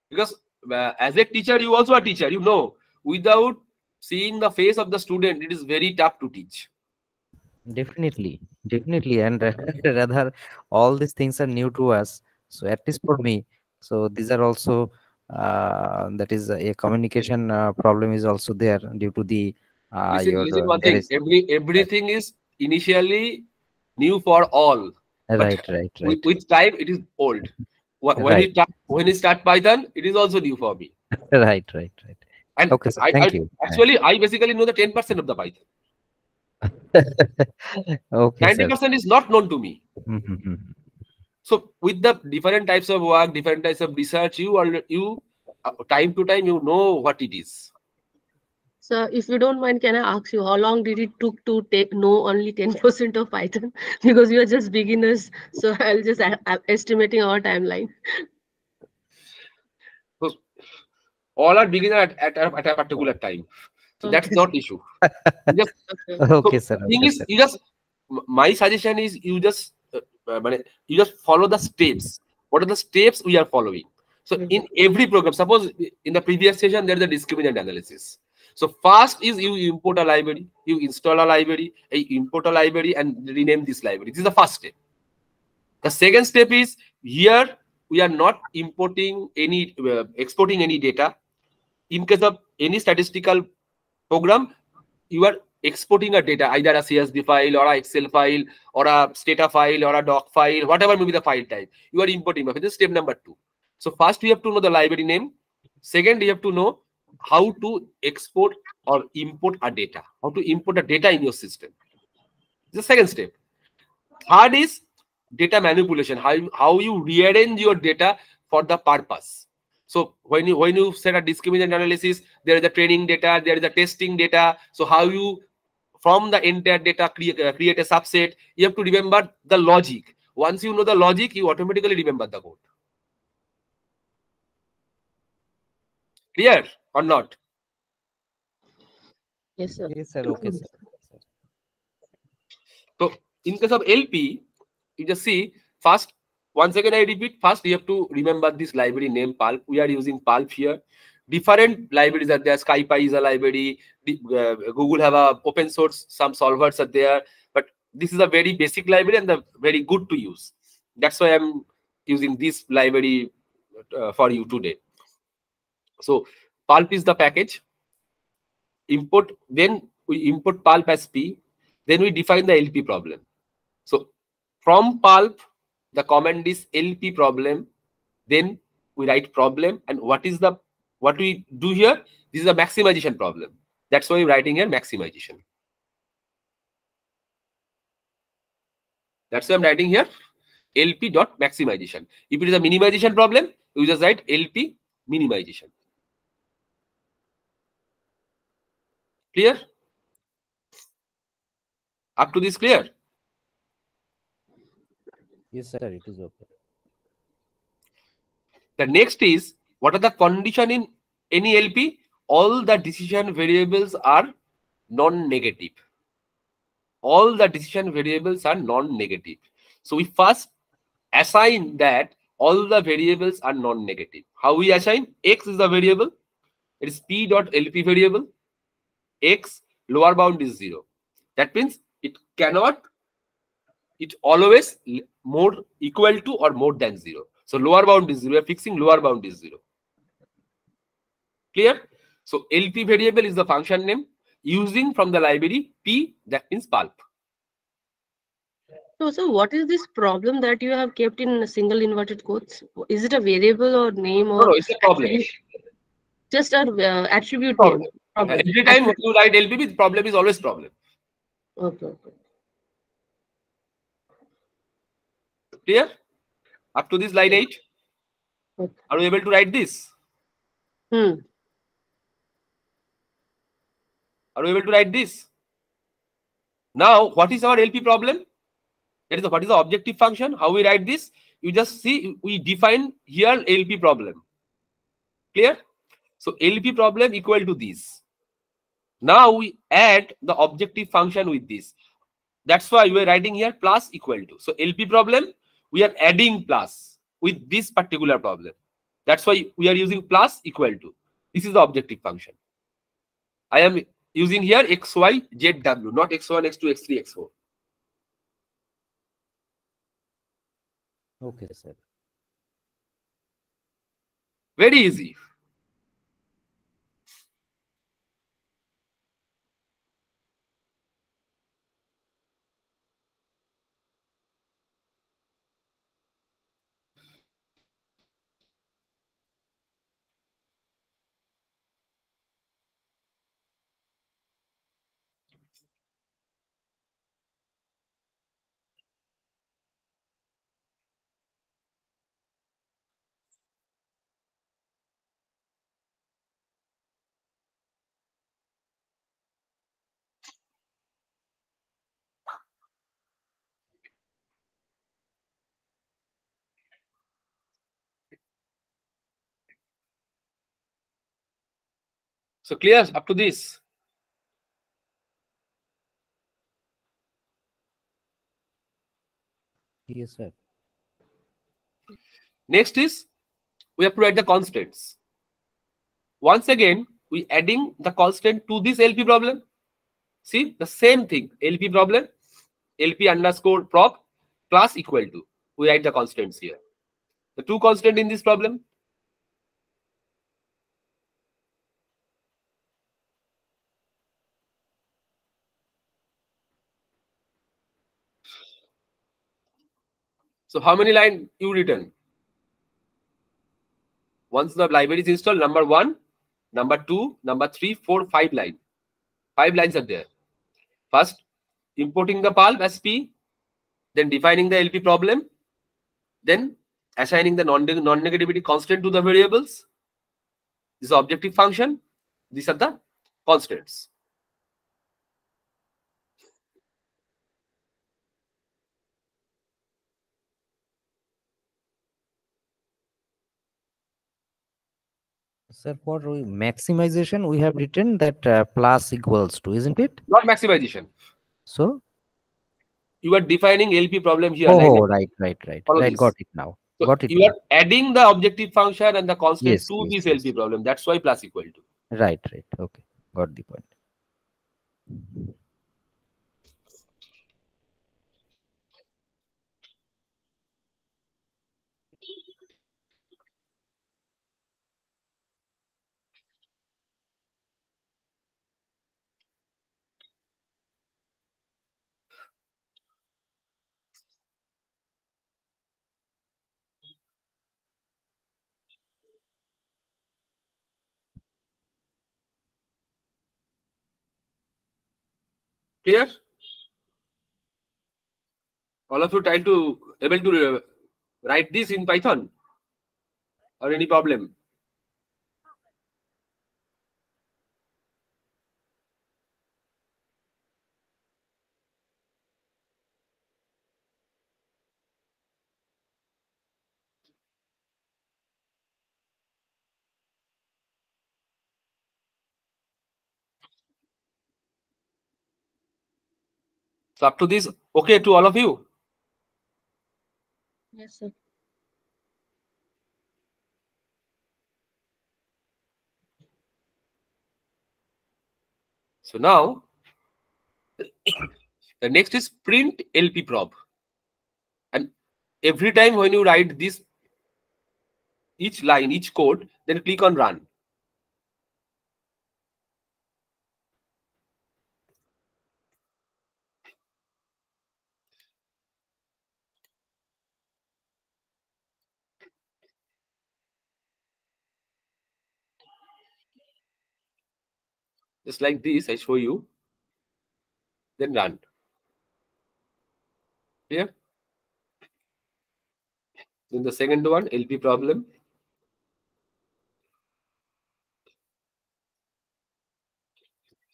Because as a teacher, you also are a teacher. You know, without seeing the face of the student, it is very tough to teach. Definitely, and rather all these things are new to us. So at least for me, so these are also that is a communication problem is also there due to the Listen one there thing. is Everything is initially new for all, but right. with time it is old. Right. When you start Python, it is also new for me. Right. And Okay, sir. Thank you. Actually, I basically know the 10% of the Python. Okay, sir. 90% is not known to me. So with the different types of work, different types of research, you time to time you know what it is. So if you don't mind, can I ask you how long did it took to know only 10% of Python? Because we are just beginners. So I'll just estimating our timeline. So all are beginner at a particular time. So that's not issue. Okay, sir. Thing is, my suggestion is you just follow the steps. What are the steps we are following? So in every program, suppose in the previous session there is a discriminant analysis. So first is you import a library, you install a library, you import a library and rename this library. This is the first step. The second step is here we are not importing any exporting any data. In case of any statistical program, you are exporting a data, either a CSV file or a Excel file or a Stata file or a doc file, whatever may be the file type. You are importing. This is step number 2. So first we have to know the library name. Second, you have to know how to export or import a data, how to import a data in your system. The second step. Third is data manipulation, how you rearrange your data for the purpose. So when you set a discriminant analysis, there is a training data, there is a testing data. So how you from the entire data create a subset. You have to remember the logic. Once you know the logic, you automatically remember the code. Clear or not? Yes, sir. Yes, sir. Okay, sir. So in case of LP, you just see first. Once again, I repeat. First, you have to remember this library name pulp. We are using pulp here. Different libraries are there. SciPy is a library. Google have a open source. Some solvers are there. But this is a very basic library and very good to use. That's why I'm using this library for you today. So pulp is the package. Import. Then we import pulp as P. Then we define the LP problem. So from pulp, the command is LP problem. Then we write problem. And what we do here? This is a maximization problem. That's why we're writing here maximization. That's why I'm writing here LP dot maximization. If it is a minimization problem, you just write LP minimization. Clear? Up to this clear? Yes, sir. It is okay. The next is, what are the condition in any LP? All the decision variables are non-negative. All the decision variables are non-negative. So we first assign that all the variables are non-negative. How we assign? X is the variable. It is P dot LP variable. X lower bound is 0. That means it always more equal to or more than 0. So lower bound is 0. We are fixing lower bound is 0. Clear? So LP variable is the function name using from the library P, that means pulp. So what is this problem that you have kept in single inverted quotes? Is it a variable or name or No, it's a problem. attribute? Just a attribute Problem. name. Problem. Every time when you write LPB, the problem is always problem. Okay. Clear? Up to this line 8. Okay. Are you able to write this? Hmm. Are you able to write this? Now, what is our LP problem? That is what is the objective function? How we write this? You just see, we define here LP problem. Clear? So LP problem equal to this. Now we add the objective function with this. That's why we are writing here plus equal to. So LP problem, we are adding plus with this particular problem. That's why we are using plus equal to. This is the objective function. I am using here x, y, z, w, not x1, x2, x3, x4. Okay, sir. Very easy. So clear up to this. Yes, sir. Next is, we have to write the constants. Once again, we adding the constant to this LP problem. See, the same thing. LP problem, LP underscore prop plus equal to. We write the constants here. The two constant in this problem. So how many line you written? Once the library is installed, number 1, number 2, number 3, 4, 5 line. 5 lines are there. First, importing the pulp as P, then defining the LP problem, then assigning the non-negativity constant to the variables. This is the objective function. These are the constants. Sir, for maximization, we have written that plus equals to, isn't it? Not maximization. So, You are defining LP problem here. oh, right. Follow Right, this. got it now. So Got it you now. are adding the objective function and the constant Yes, to yes, this yes. LP problem. That's why plus equal to. Right. Okay, got the point. Clear? All of you try to able to write this in Python or any problem? So up to this, okay to all of you? Yes, sir. So now the next is print LP prob. And every time when you write this, each line, each code, then click on run. Just like this, I show you. Then run. Clear? Then the second one, LP problem.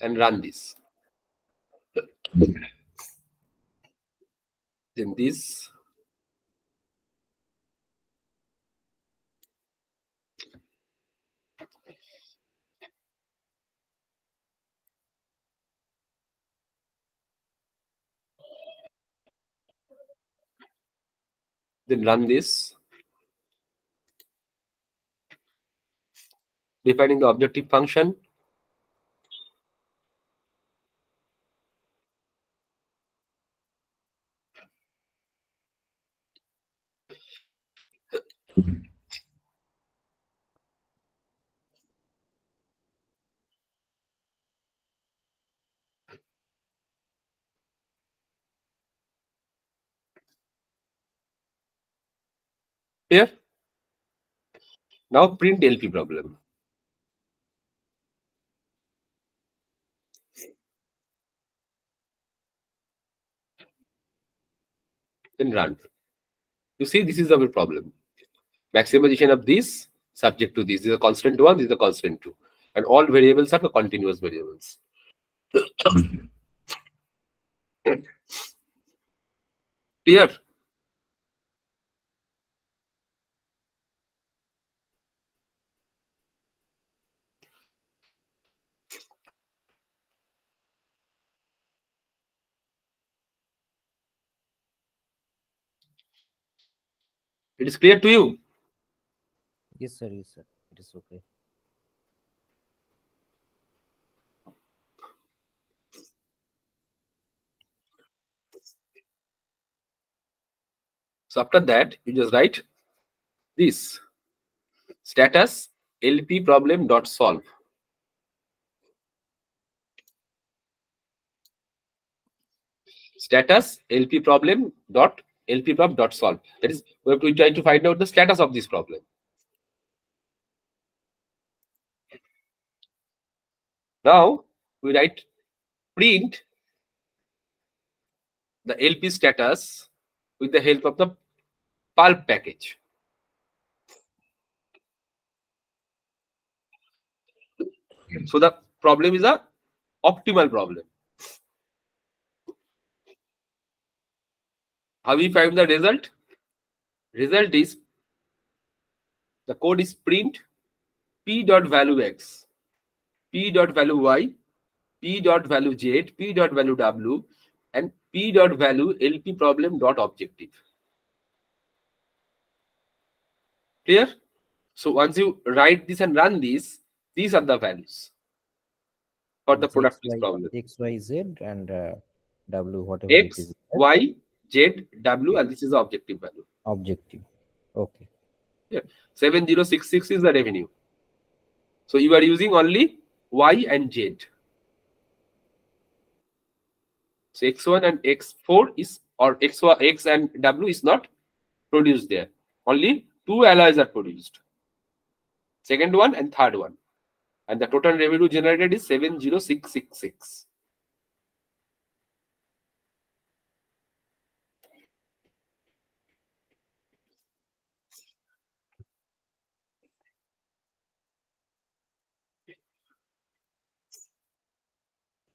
And run this. Then this. Then run this. Defining the objective function. Here. Now print LP problem. Then run. You see, this is our problem. Maximization of this subject to this. This is a constant 1, this is a constant 2. And all variables are the continuous variables. Clear? It is clear to you? Yes, sir. Yes, sir. It is okay. So after that, you just write this status LP problem dot solve. Status LP problem dot LP prob dot solve. That is, we have to try to find out the status of this problem. Now we write print the LP status with the help of the pulp package. So the problem is a optimal problem. How we find the result? Result is the code is print p dot value x, p dot value y, p dot value z, p dot value w, and p dot value LP problem dot objective. Clear? So once you write this and run this, these are the values for the It's product X, Y, problem. X, Y, Z, and W, whatever it X, is. Y, Z, W, and this is the objective value. Objective. Okay. Yeah. 7066 is the revenue. So you are using only Y and Z. So X1 and X4 is, or X and W is not produced there. Only two alloys are produced. Second one and third one. And the total revenue generated is 70666.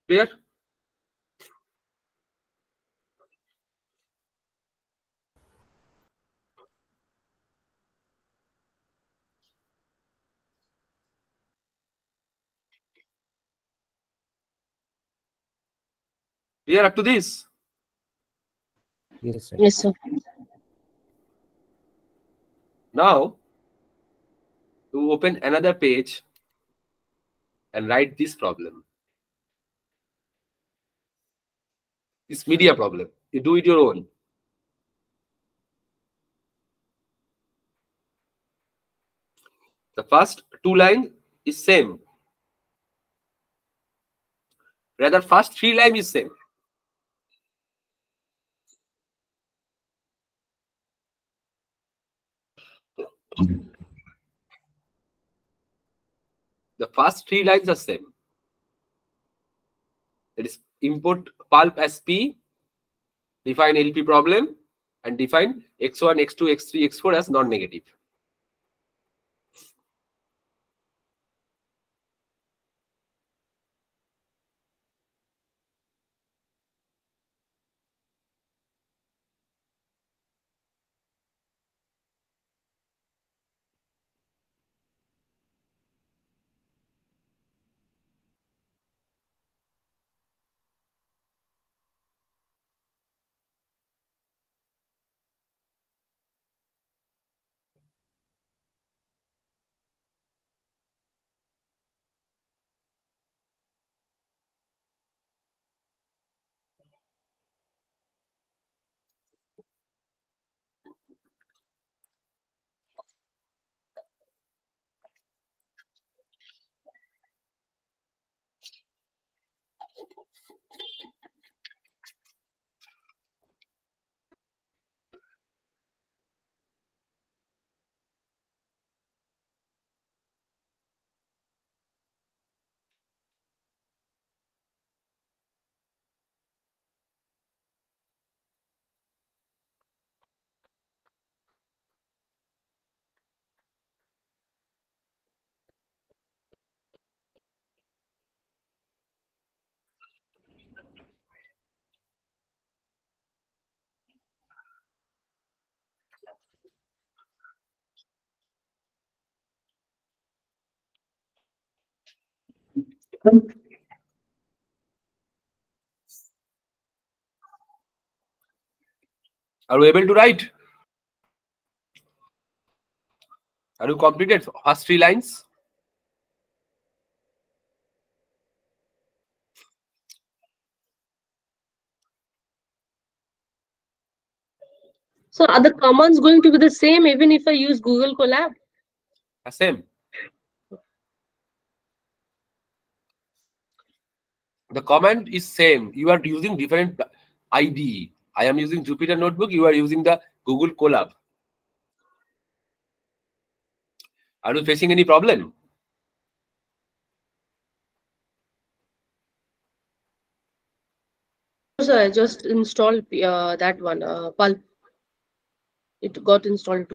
Clear? Clear up to this? Yes, sir. Yes, sir. Now, to open another page and write this problem. This media problem. You do it your own. The first two lines is same. Rather, first three lines is same. The first three lines are same. That is, input pulp as P, define LP problem, and define X1, X2, X3, X4 as non-negative. Are you able to write? Are you completed first three lines? So are the commands going to be the same even if I use Google Colab? Same. The command is same. You are using different IDE. I am using Jupyter Notebook. You are using the Google Colab. Are you facing any problem? So I just installed that one, Pulp. It got installed.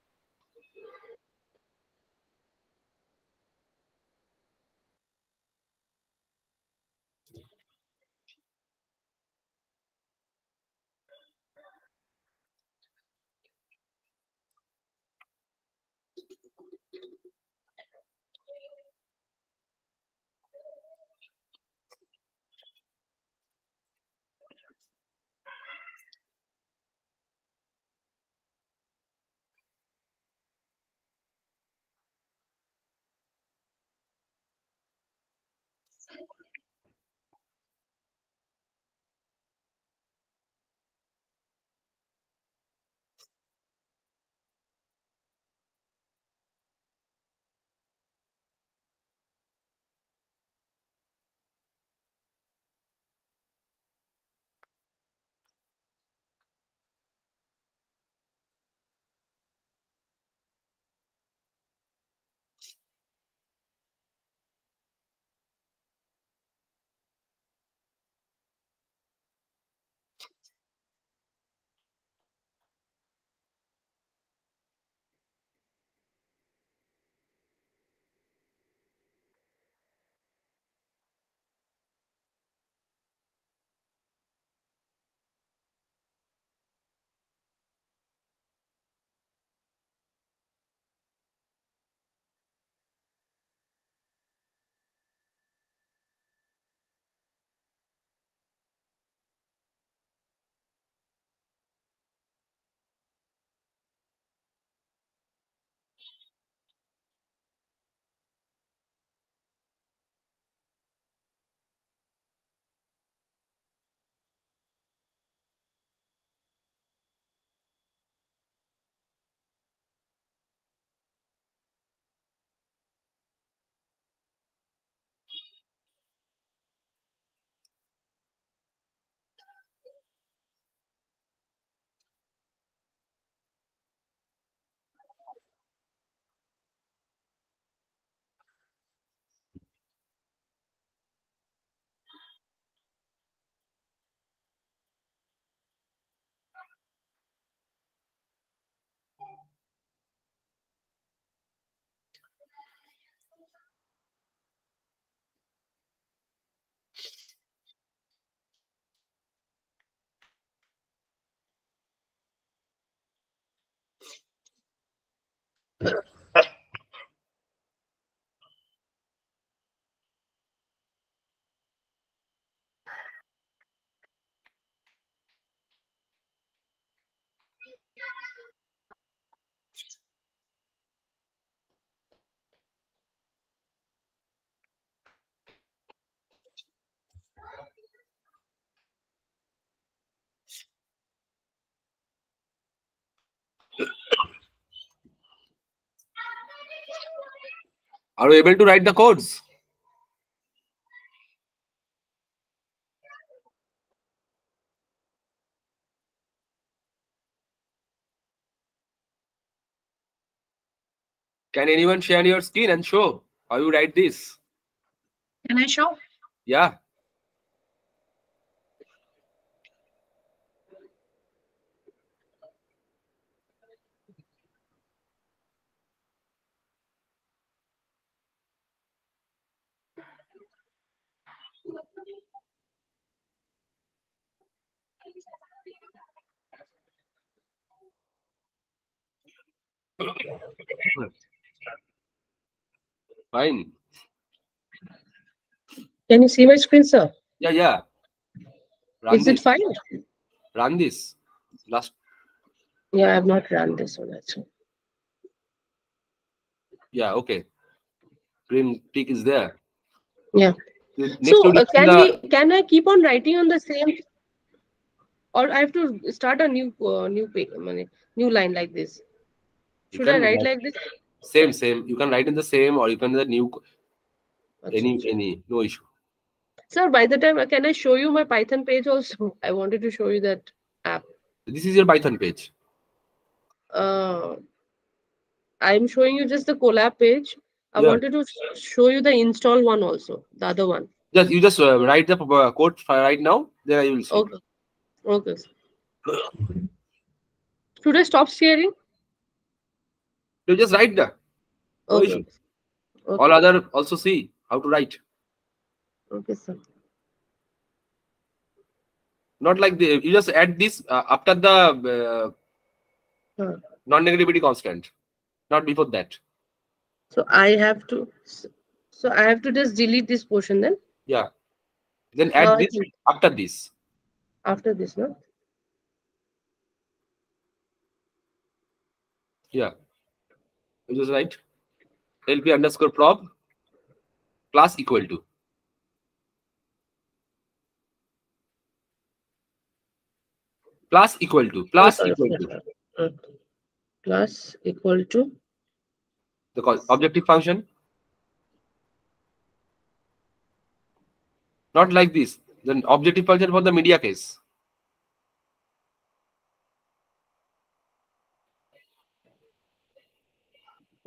Are you able to write the codes? Can anyone share your screen and show how you write this? Can I show? Yeah. Fine. Can you see my screen, sir? Yeah, yeah. Run Is it this. fine? Run this. Last. Yeah, I have not run this one actually. Yeah, okay. Green tick is there. Yeah. Next So to can I keep on writing on the same, or I have to start a new new line like this? you Should I can write like this? same. You can write in the same, or you can the new Achha. any no issue. Sir, by the time can I show you my Python page also? I wanted to show you that app. This is your Python page. I'm showing you just the collab page. I Yeah. wanted to show you the install one also, the other one. You just write the code right now. Then I will see. Okay. Okay. Should I stop sharing? You just write the. No Okay. issue. Okay. All other also see how to write. Okay, sir. Not like you just add this after the non-negativity constant, not before that. So I have to. So I have to just delete this portion then. Yeah. Then add this after this. After this, no? Yeah. You just write LP underscore prob class equal to. Class equal to. Class equal to. Class equal to. The objective function. Not like this. Then objective function for the media case.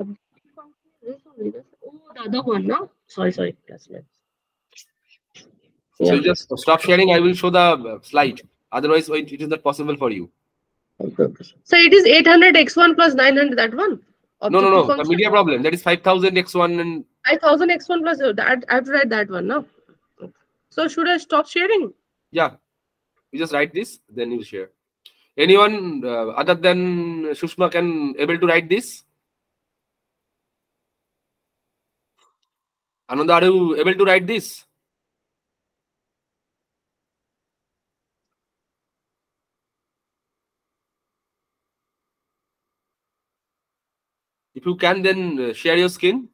Oh, the other one, no? Sorry. Plus. So you just stop sharing. I will show the slide. Otherwise, it is not possible for you. Okay. So it is 800 x1 plus 900, that one? No. The media problem. That is 5000 x1 and 5000 x1 plus that. I have to write that one, no? So should I stop sharing? yeah. You just write this, then you share. Anyone other than Shushma can able to write this? Ananda, are you able to write this? If you can, then share your screen.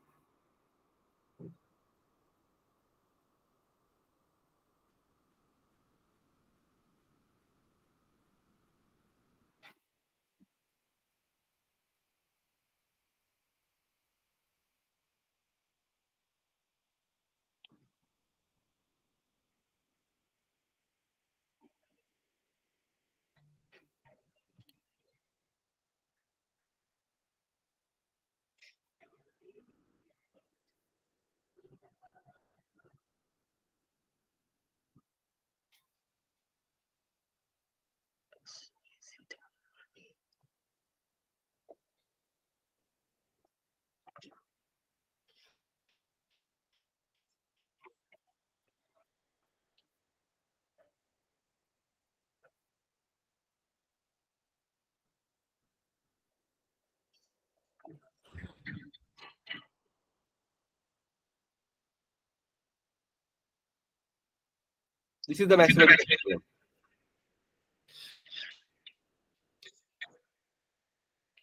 This is the maximum.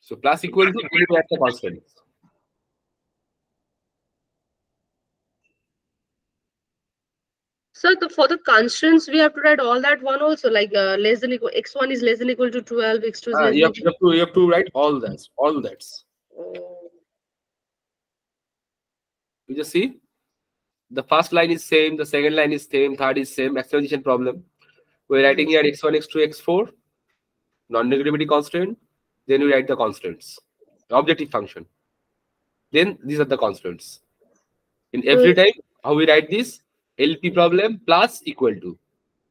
So plus equal to the constant. So for the constants, we have to write all that one also, like less than equal, x1 is less than equal to 12, x2 is less You than have to write all that. Oh. You just see the first line is same, the second line is same, third is same. Acceleration problem. We're writing here x1, x2, x4, non-negativity constant. Then we write the constants, objective function. Then these are the constants. In every time, how we write this? LP problem plus equal to.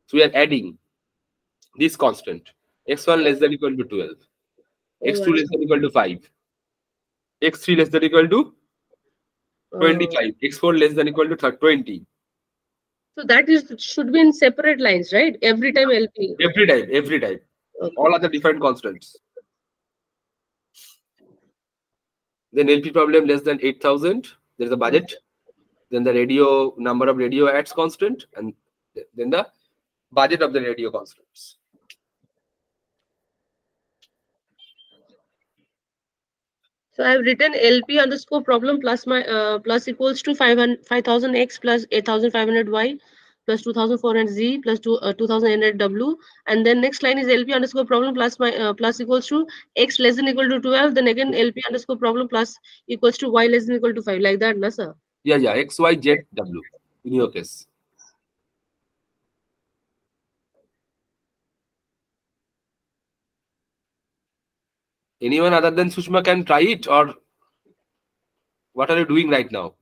So we are adding this constant. X1 less than equal to 12. X2 less than equal to 5. X3 less than equal to 25. X4 less than equal to 20. So that is should be in separate lines, right? Every time LP. Every time, every time. Okay. All are the different constants. Then LP problem less than 8,000. There is a budget. Then the radio number of radio adds constant, and then the budget of the radio constants. So I have written LP underscore problem plus my plus equals to 5000 x plus 8500 y plus 2400 z plus 2800 w, and then next line is LP underscore problem plus my plus equals to x less than equal to 12. Then again LP underscore problem plus equals to y less than equal to 5, like that, na sir? Yeah, yeah. X, Y, Z, W in your case. Anyone other than Sushma can try it, or what are you doing right now?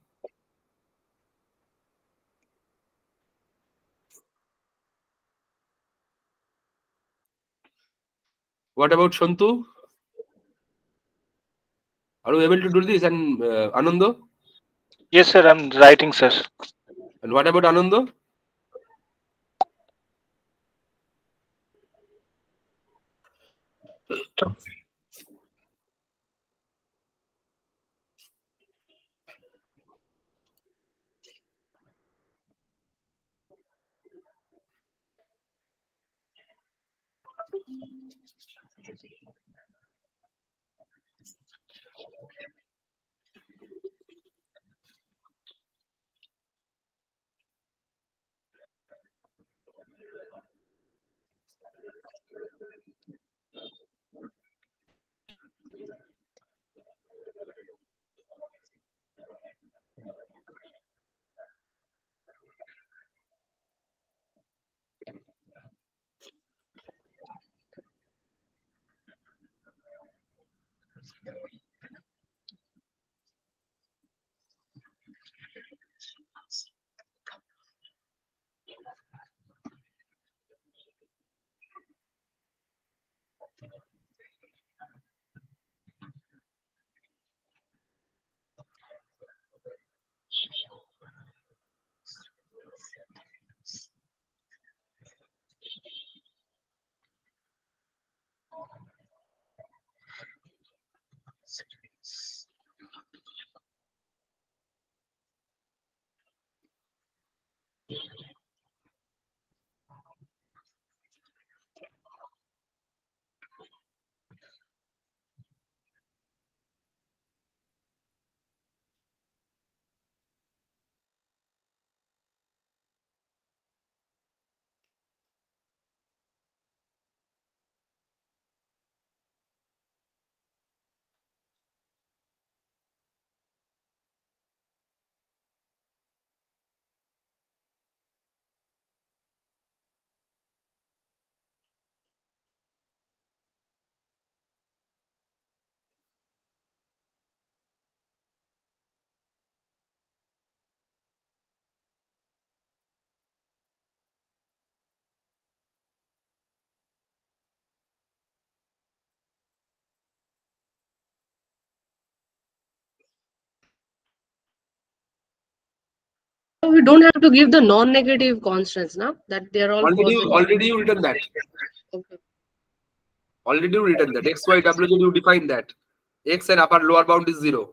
What about Shantu? Are you able to do this? And Anando? Yes, sir. I'm writing, sir. And what about Anando? So we don't have to give the non-negative constants now, that they are all positive. Already you written that. Okay. Already you written that. X, Y, W, Z, you define that. X and upper lower bound is 0.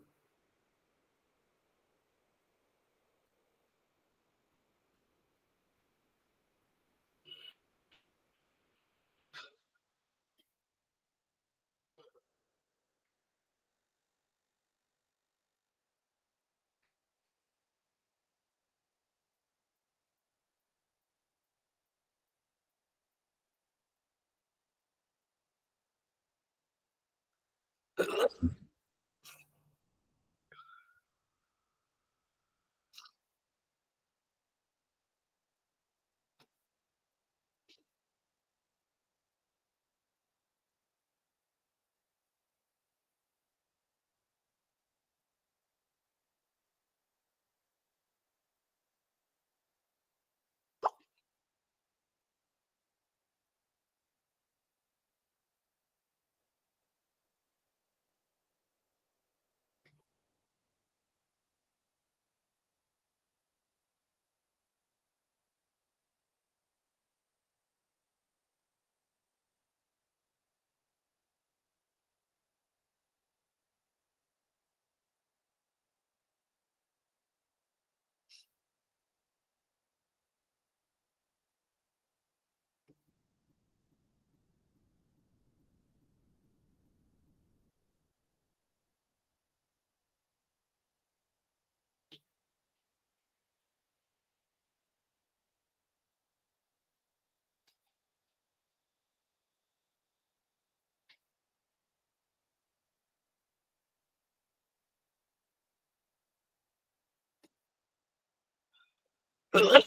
So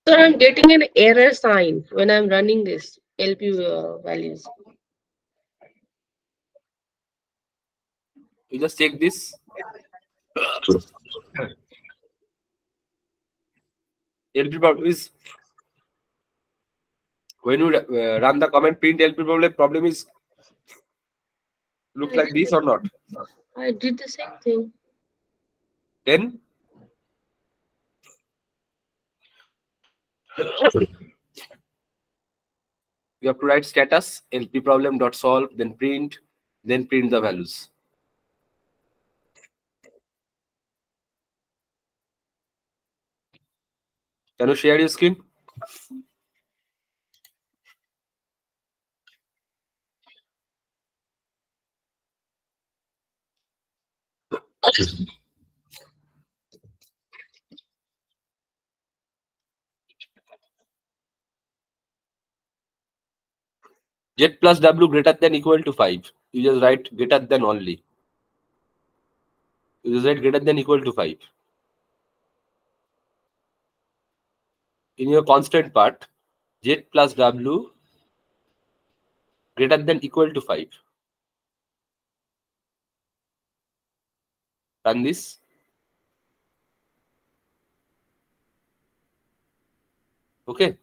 I'm getting an error sign when I'm running this LP values. You just check this. LP problem is when you run the command print LP problem is look like this or not. I did the same thing. Then you have to write status LP problem dot solve, then print the values. Can you share your screen? Z plus W greater than equal to 5. You just write greater than only. You just write greater than equal to 5. In your constant part, Z plus W greater than equal to 5. Run this. Okay.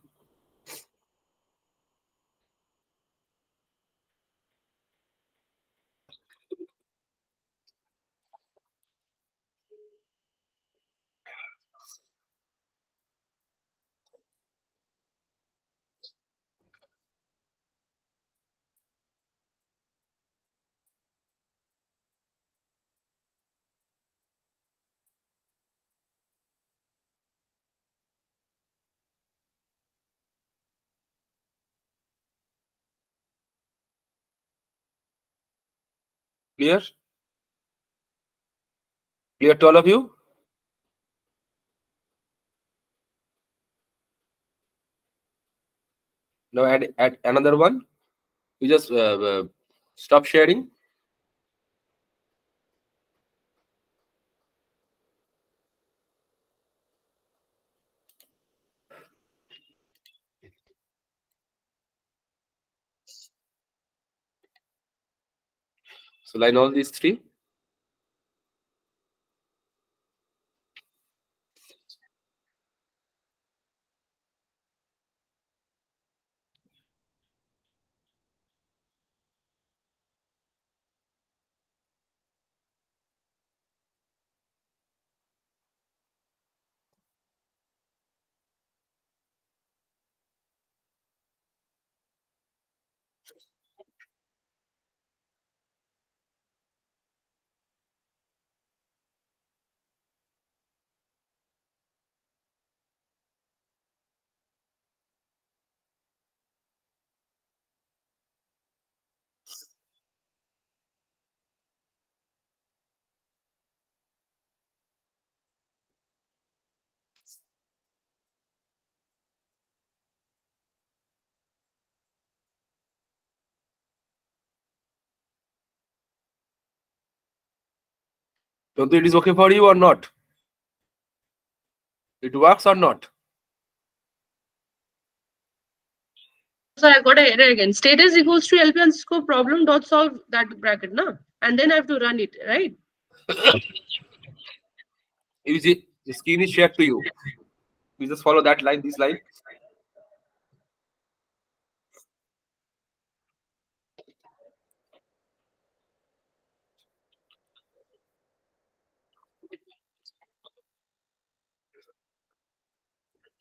Clear? Clear to all of you? Now add another one. You just stop sharing. So line all these three. Don't it is okay for you or not? It works or not? So I got an error again. Status equals to LP underscore problem dot solve that bracket, na? And then I have to run it, right? The screen is shared to you. You just follow that line, this line.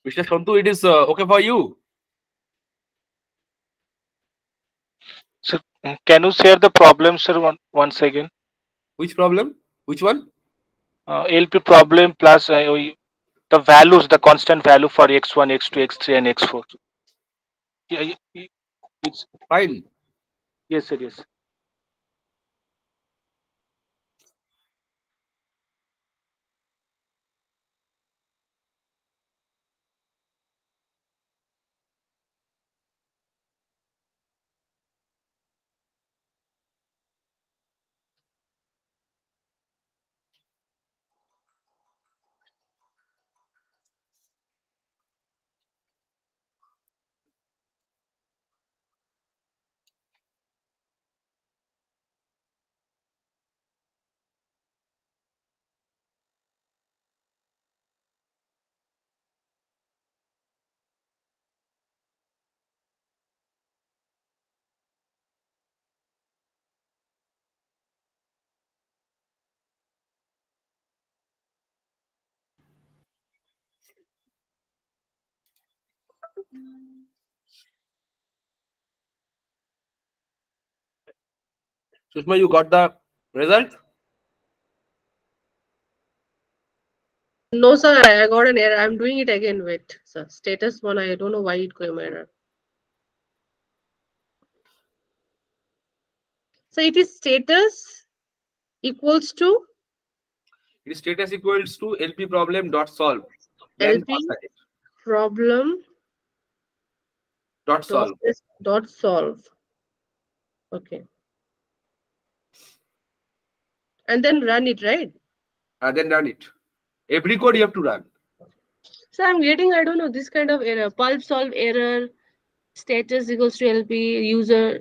Mr. Shantu, it is okay for you. So can you share the problem, sir, once again? Which problem? Which one? LP problem plus the values, the constant value for x1, x2, x3, and x4. Yeah, it's Fine. yes, sir. Yes. Sushma, you got the result? No, sir, I got an error. I'm doing it again. Wait, sir. Status one, I don't know why it came error. So it is status equals to It is status equals to LP problem dot solve. Then LP pass at it. problem Dot solve. dot solve. Okay. And then run it, right? And then run it. Every code you have to run. So I'm getting, I don't know, this kind of error. Pulp solve error, status equals to LP, user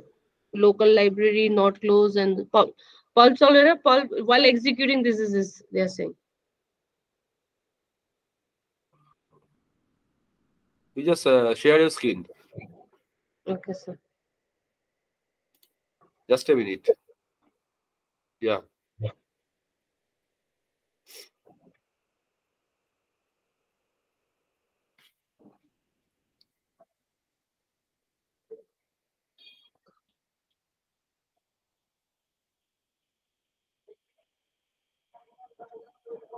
local library not closed, and pulp solve error. Pulp while executing this is they're saying. You just share your screen. Okay, sir. Just a minute. Yeah.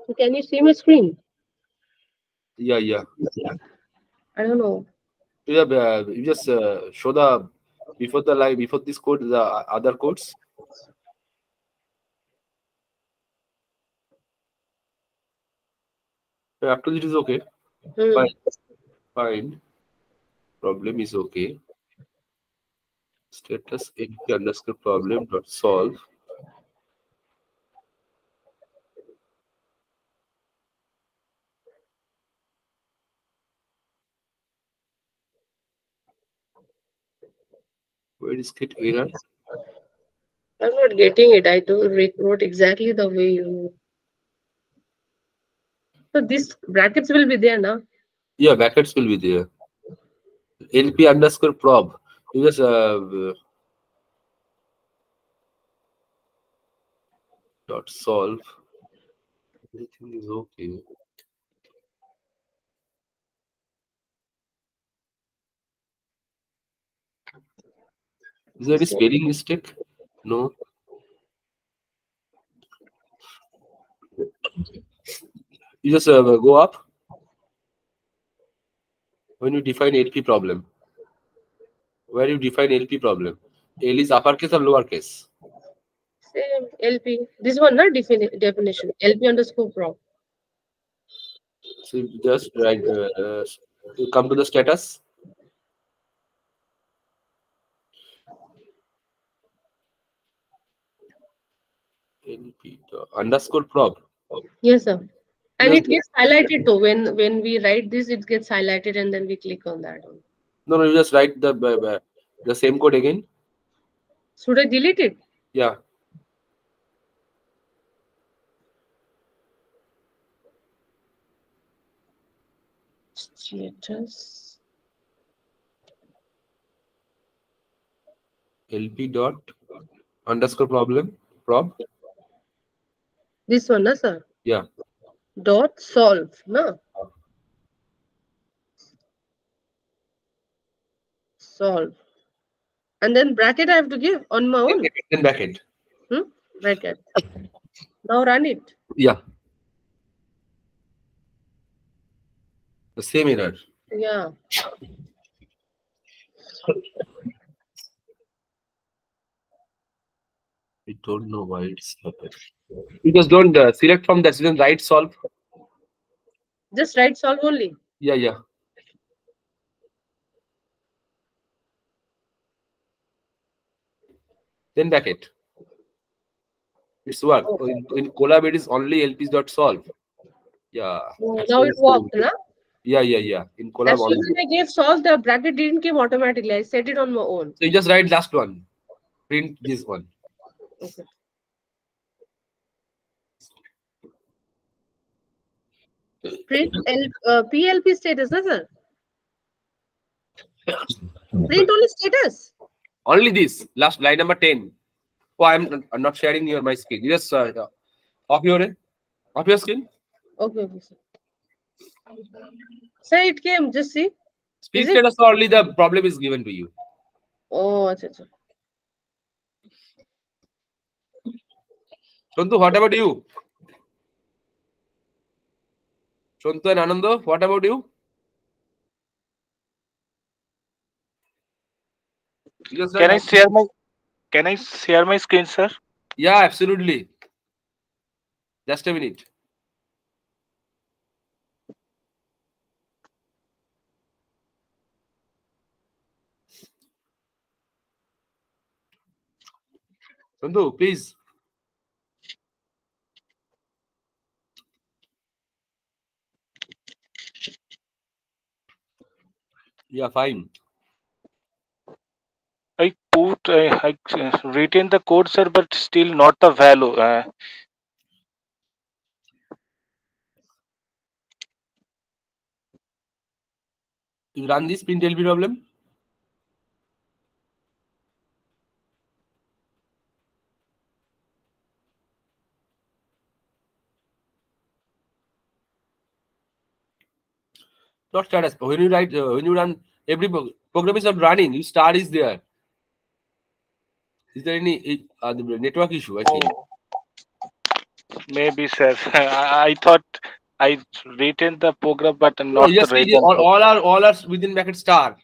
So can you see my screen? Yeah, yeah. I don't know. Yeah, you just show the before this code the other codes. After it is okay. Fine. Fine. Problem is okay. Status LP underscore problem dot solve. Where is get error? I'm not getting it. I wrote exactly the way you. So these brackets will be there now. Yeah, brackets will be there. LP underscore prob. You just dot solve. Everything is okay. Is there any spelling mistake? No. You just go up when you define LP problem. Where you define LP problem. L is uppercase or lowercase? Same LP. This one, not definition. LP underscore prop. So you just write. You come to the status. LP underscore prob. Yes, sir. And Yes. it gets highlighted too. When we write this, it gets highlighted, and then we click on that one. No, you just write the same code again. Should I delete it? Yeah. Status. LP dot underscore problem prob. This one, na sir. Yeah. Dot solve, na. solve. And then bracket I have to give on my own. Then bracket. Bracket. Now run it. Yeah. The same error. Yeah. I don't know why it's happened. You just don't select from that. Then write solve. Just write solve only. Yeah, yeah. Then bracket. It's work. Oh. In Colab, it is only LPs.solve. Yeah. Now it worked, na? Yeah, yeah, yeah. In Colab Actually, only. when I gave solve, the bracket didn't come automatically. I set it on my own. So you just write last one. Print this one. Okay. Print PLP status, na, sir? Print only status. Only this. Last line number 10. Oh, I'm not sharing my screen. You just off your screen. Okay, okay, sir. Sir, it came. Just see. Speed Is it? status only the problem is given to you. Oh, acha. Shontu, what about you? Shontu and Anando, what about you? Can I share my screen, sir? Yeah, absolutely. Just a minute. Shontu, please. Yeah, fine. I written the code, sir, but still not the value. You run this print LP problem. Not status. When you write, when you run, every program is not running. You star is there. Is there any network issue? I think. Maybe, sir. I thought I written the program, but No, not the yes, written. all are within bracket star.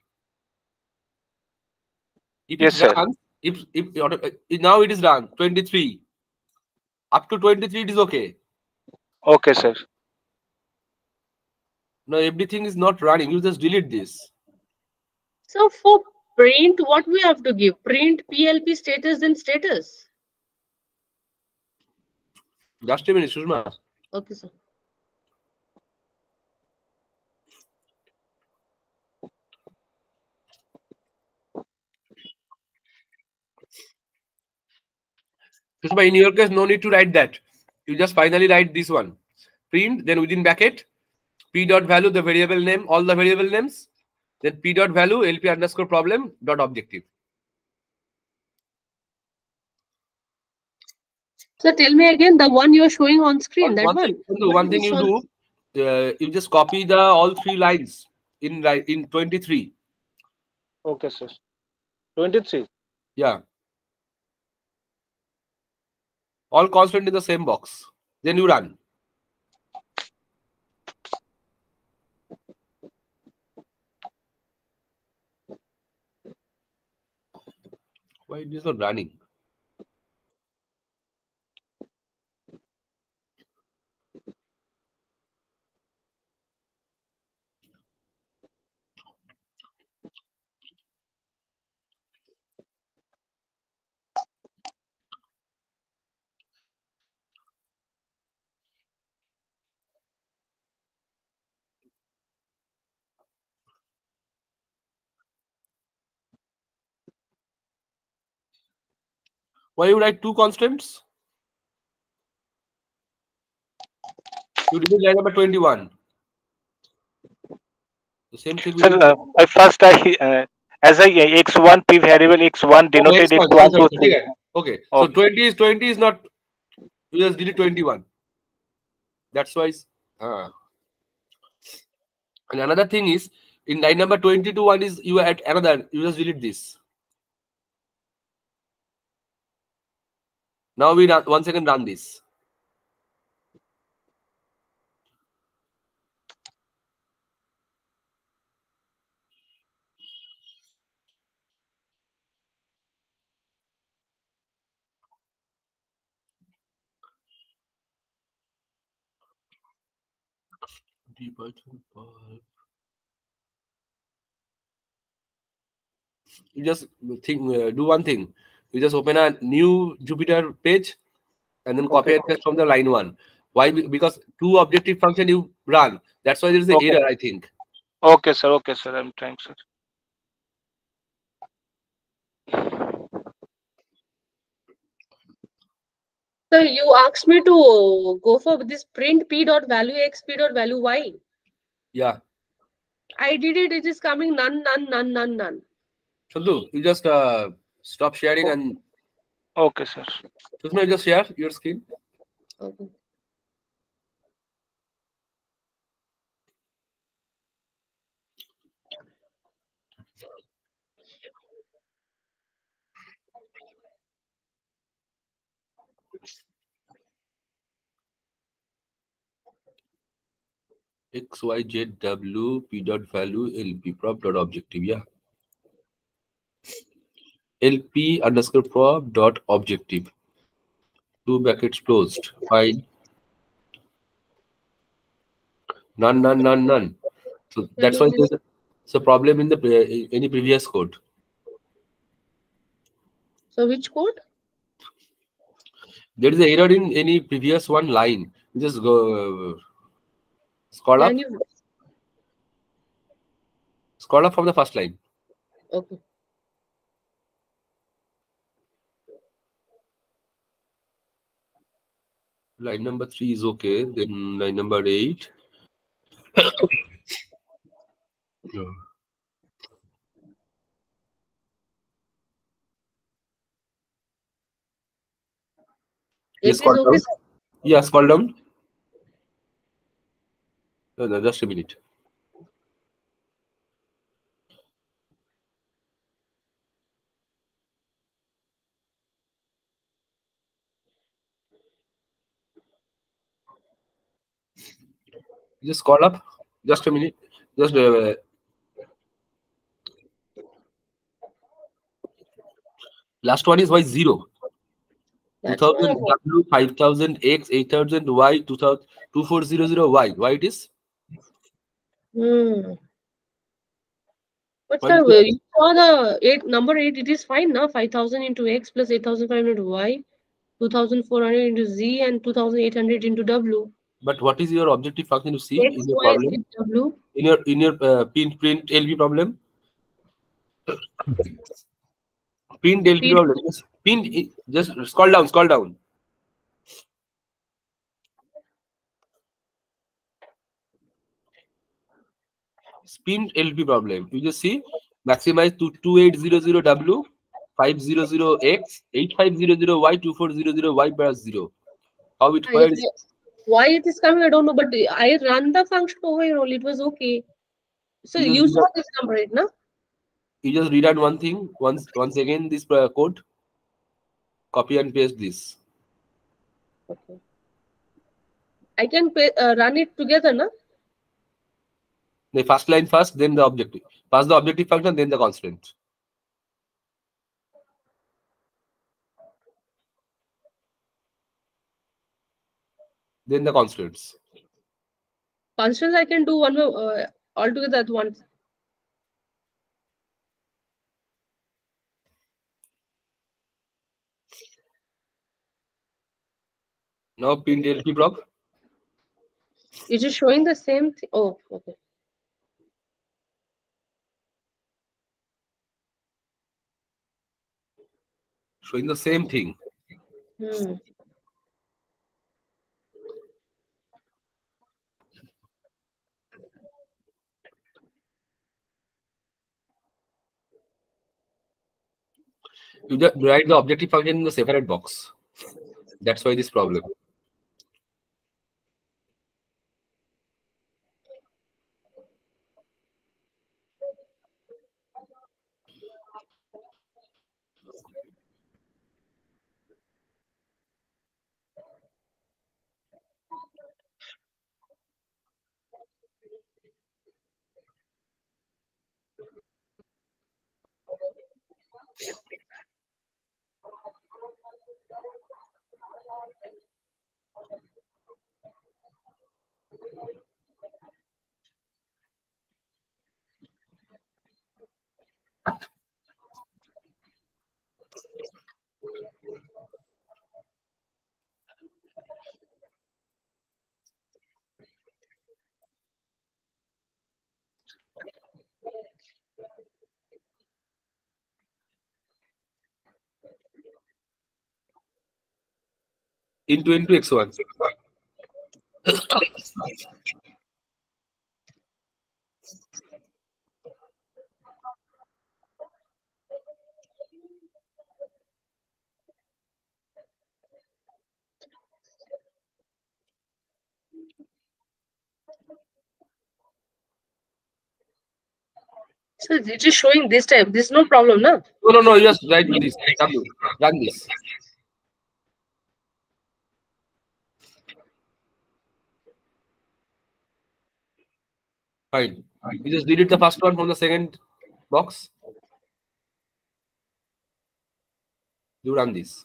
If Yes, it sir. runs, if now it is run 23. Up to 23 it is okay. Okay, sir. Now everything is not running. You just delete this. So for print, what we have to give? Print PLP status and status. Just a minute, Sushma. Okay, sir. Sushma, in your case, no need to write that. You just finally write this one. Print, then within bracket, p dot value, the variable name, all the variable names. Then p dot value, lp underscore problem dot objective. So tell me again, the one you're showing on screen. One thing you do, you just copy the all three lines in 23. Okay, sir. 23. Yeah. All constant in the same box. Then you run. Why it is not running? Why you write two constants? You did line number 21. The same thing. Sir, as a x1 p variable x1 denoted x1 to 3. Okay. So 20 is not. You just delete 21. That's why. And another thing is, In line number 22, one is you add another. You just delete this. Now we run, once again run this. You just do one thing. You just open a new Jupyter page and then copy Okay. and paste from the line 1. Why? Because two objective function you run. That's why there is an Okay. error, I think. Okay, sir. Okay, sir. I'm trying, sir. So you asked me to go for this print p dot value x p dot value y. Yeah. I did it. It is coming none, none, none, none, none. Shandu, you just stop sharing and Okay, sir. Sushma, you just share your screen. Okay. X, Y, Z, W, P dot value, LP prop dot objective. Yeah. LP underscore prop dot objective. Two brackets closed. Fine. None, none, none, none. So that's why there's a problem in the any previous code. So which code? There is an error in any previous one line. You just go scroll up. Can you? Scroll up from the first line. Okay. Line number 3 is okay. Then line number 8. Yeah. It Yes, is scroll okay. down. Yeah, scroll down. No, just a minute. Just scroll up. Just a minute. Just last one is Y 0. That's 2000 W, 5000 X, 8000 Y, 2000 2400 Y. Why it is? But Why sir, it is? you saw the number 8, it is fine now. 5000 into x plus 8500 into y, 2400 into z, and 2800 into w. But what is your objective function to see X, in your y, problem? z, w. In your print LP problem? Print LP P- problem. Just scroll down, scroll down. Spin LP problem. You just see maximize to 2800W, 500X, 8500Y, 2400Y plus 0. How it where is Why it is coming, I don't know. But I ran the function over here only. It was okay. So you you just saw this number, right? No? you just read out one thing once again this code, copy and paste this. Okay. I can run it together, no? The first line first, then the objective. Pass the objective function, then the constant. Then the constants. Constants I can do one all together at once. Now print LP block. It is showing the same thing. Oh, okay. Showing the same thing. You just write the objective function in the separate box. That's why this problem. into x1. So it is showing this time. This is no problem, no? No. You just write this. W. Run this. Fine. You just delete the first one from the second box. You run this.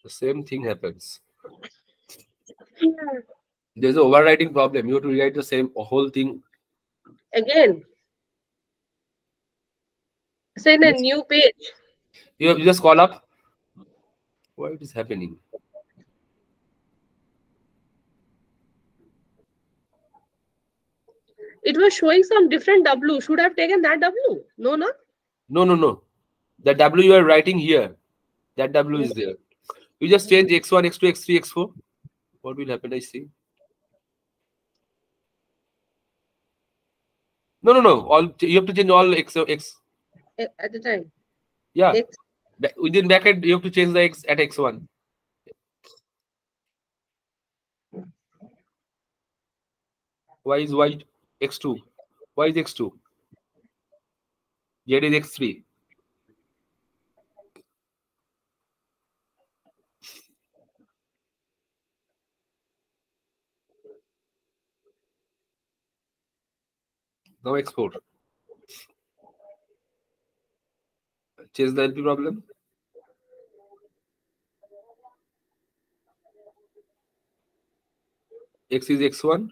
The same thing happens. There's an overwriting problem. You have to rewrite the same whole thing. Again. Send a new page. You just call up. Why it is happening? It was showing some different W. Should have taken that W. No, no. No. The W you are writing here, that W is there. You just change x1, x2, x3, x4. What will happen? I see. No. All you have to change all x. At the time. Yeah. X. Within bracket, you have to change the x at x1. Y is y x2. Y is x2. Z is x3. Now x4. Change the LP problem. X is x1.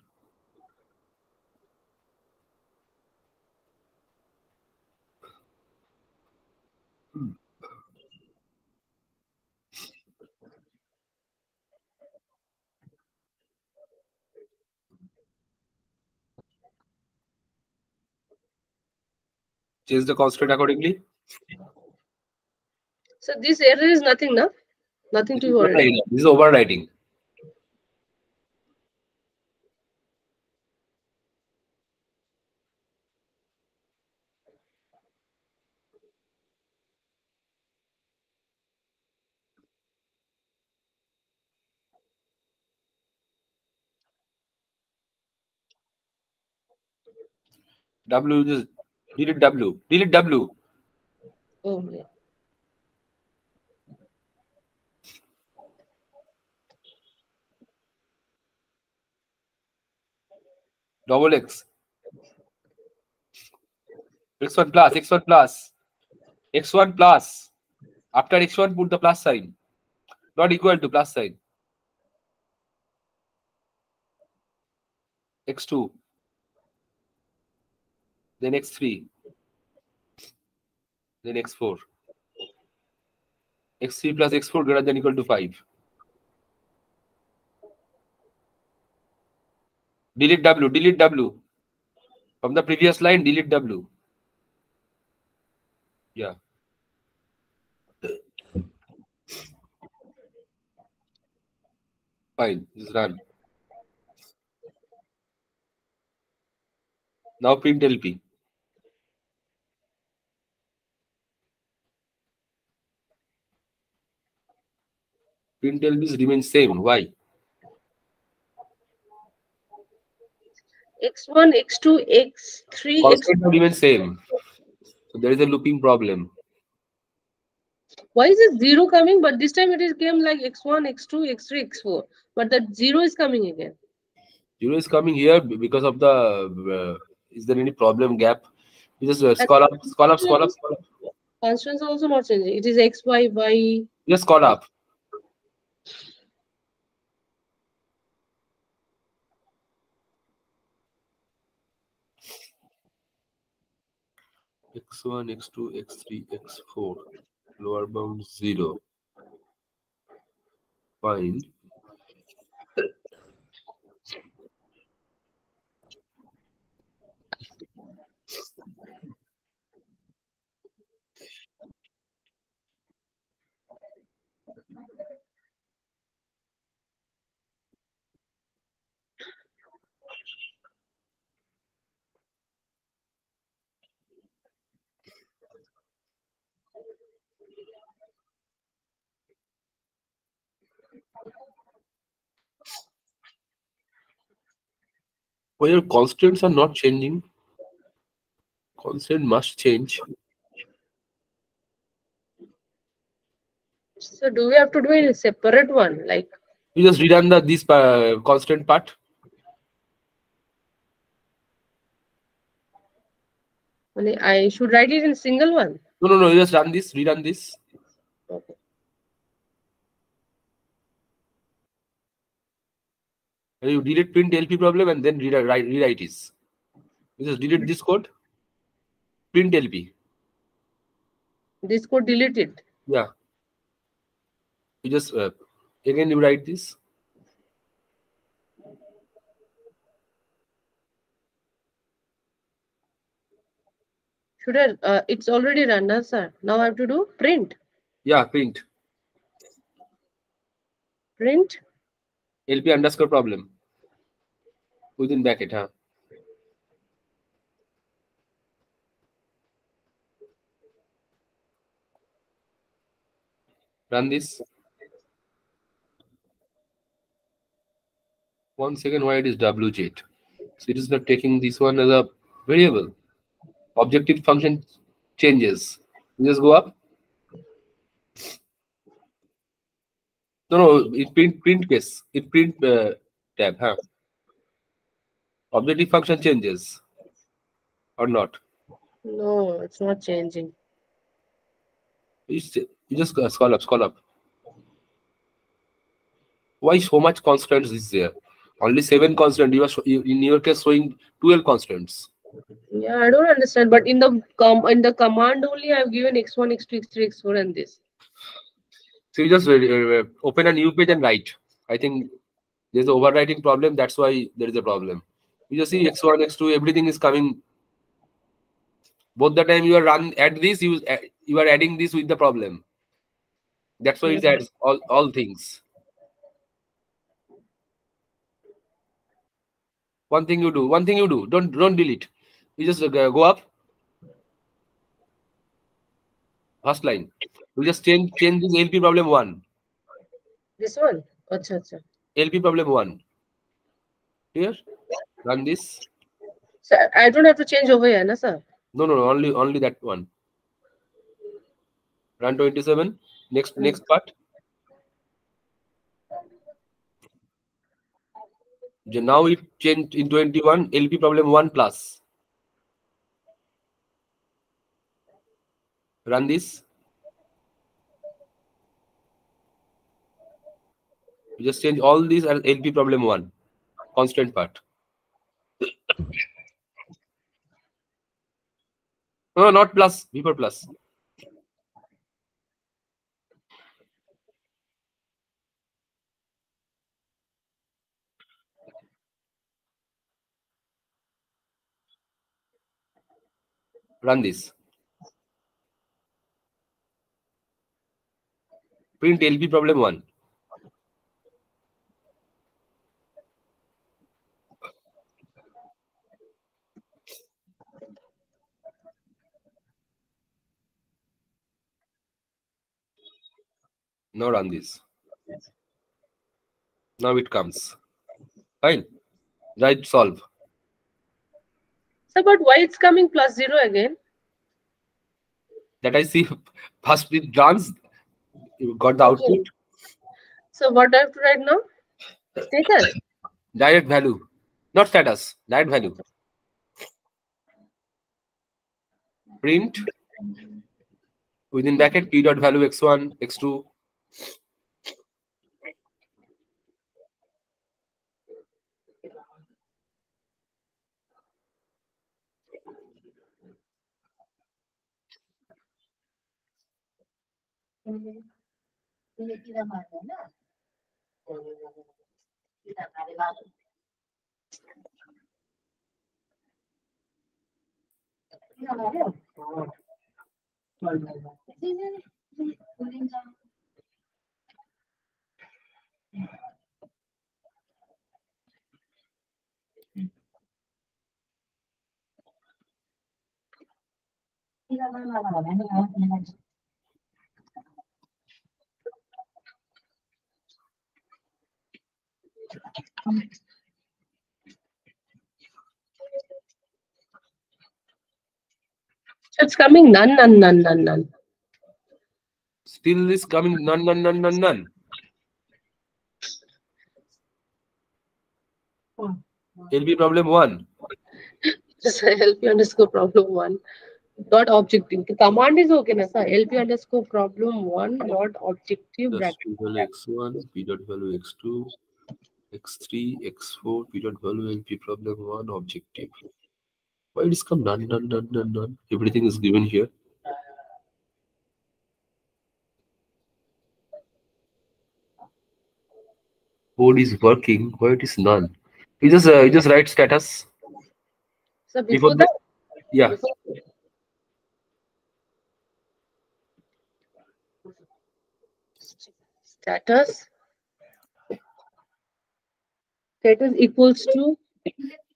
Change the constant accordingly. So this error is nothing, no? Nothing to worry. This is overwriting. W just delete W. Delete W. Oh, yeah. Double X. X1 plus. X1 plus. X1 plus. After X1, put the plus sign. Not equal to plus sign. X2. Then X3. Then X4. X3 plus X4 greater than equal to 5. Delete W. Delete W. From the previous line, delete W. Yeah. Fine. Just run. Now print LP. Print LP remains same. Why? X1, X2, X3, X. Constant remains same. So there is a looping problem. Why is it 0 coming? But this time it is came like X1, X2, X3, X4. But that 0 is coming again. 0 is coming here because of the. Is there any problem gap? You just scroll up. Constants are also not changing. It is X, Y, Y. Just scroll up. X1, X2, X3, X4. Lower bound 0. Fine. Well, your constants are not changing. Constant must change. So do we have to do a separate one? Like, You just rerun this constant part. I should write it in single one. No. You just run this, rerun this. Okay. And you delete print LP problem and then rewrite this. You just delete this code, print LP. This code deleted. Yeah. You just again you write this. Should I? It's already run, now, sir. Now I have to do print. Yeah, print Print. LP underscore problem within bracket. Huh? Run this. 1 second. Why it is wjet? So it is not taking this one as a variable. Objective function changes. You just go up. No. It print case. It print tab. Huh? Objective function changes or not? No, it's not changing. You just scroll up. Why so much constants is there? Only 7 constant. In your case showing 12 constants. Yeah, I don't understand. But in the command only, I've given x1, x2, x3, x4, and this. So you just open a new page and write. I think there's an overwriting problem. That's why there is a problem. You just see x1, x2, everything is coming. Both the time you are add this, you are adding this with the problem. That's why it adds all things. One thing you do. Don't delete. You just go up. First line. You just change this LP problem 1. This one? Acha, acha. LP problem 1. Here. Run this. So I don't have to change over here, na, sir? No. Only that one. Run 27. Next part. Now it changed in 21. LP problem 1 plus. Run this. You just change all these as LP problem 1. Constant part. No, not plus. Before plus. Run this. Print LP problem 1. Now run this. Now it comes. Fine. Right, solve. So, but why it's coming +0 again? That I see. First it runs. You got the Okay. output. So what I have to write now? Status. Direct value. Not status. Direct value. Print within bracket p dot value x1, x2. It's coming none, none, none, none, none. Still is coming none, none, none, none, none. LP problem 1. Just LP underscore problem 1. Not objective. The command is okay, na sir? LP underscore problem 1, not objective Plus bracket. P value x1, P dot value x2, x3, x4, P dot value LP problem 1 objective. Why it is come none, none, none, none, none? Everything is given here. Code is working. Why it is none? You just write status. So before that, Yeah. before status equals to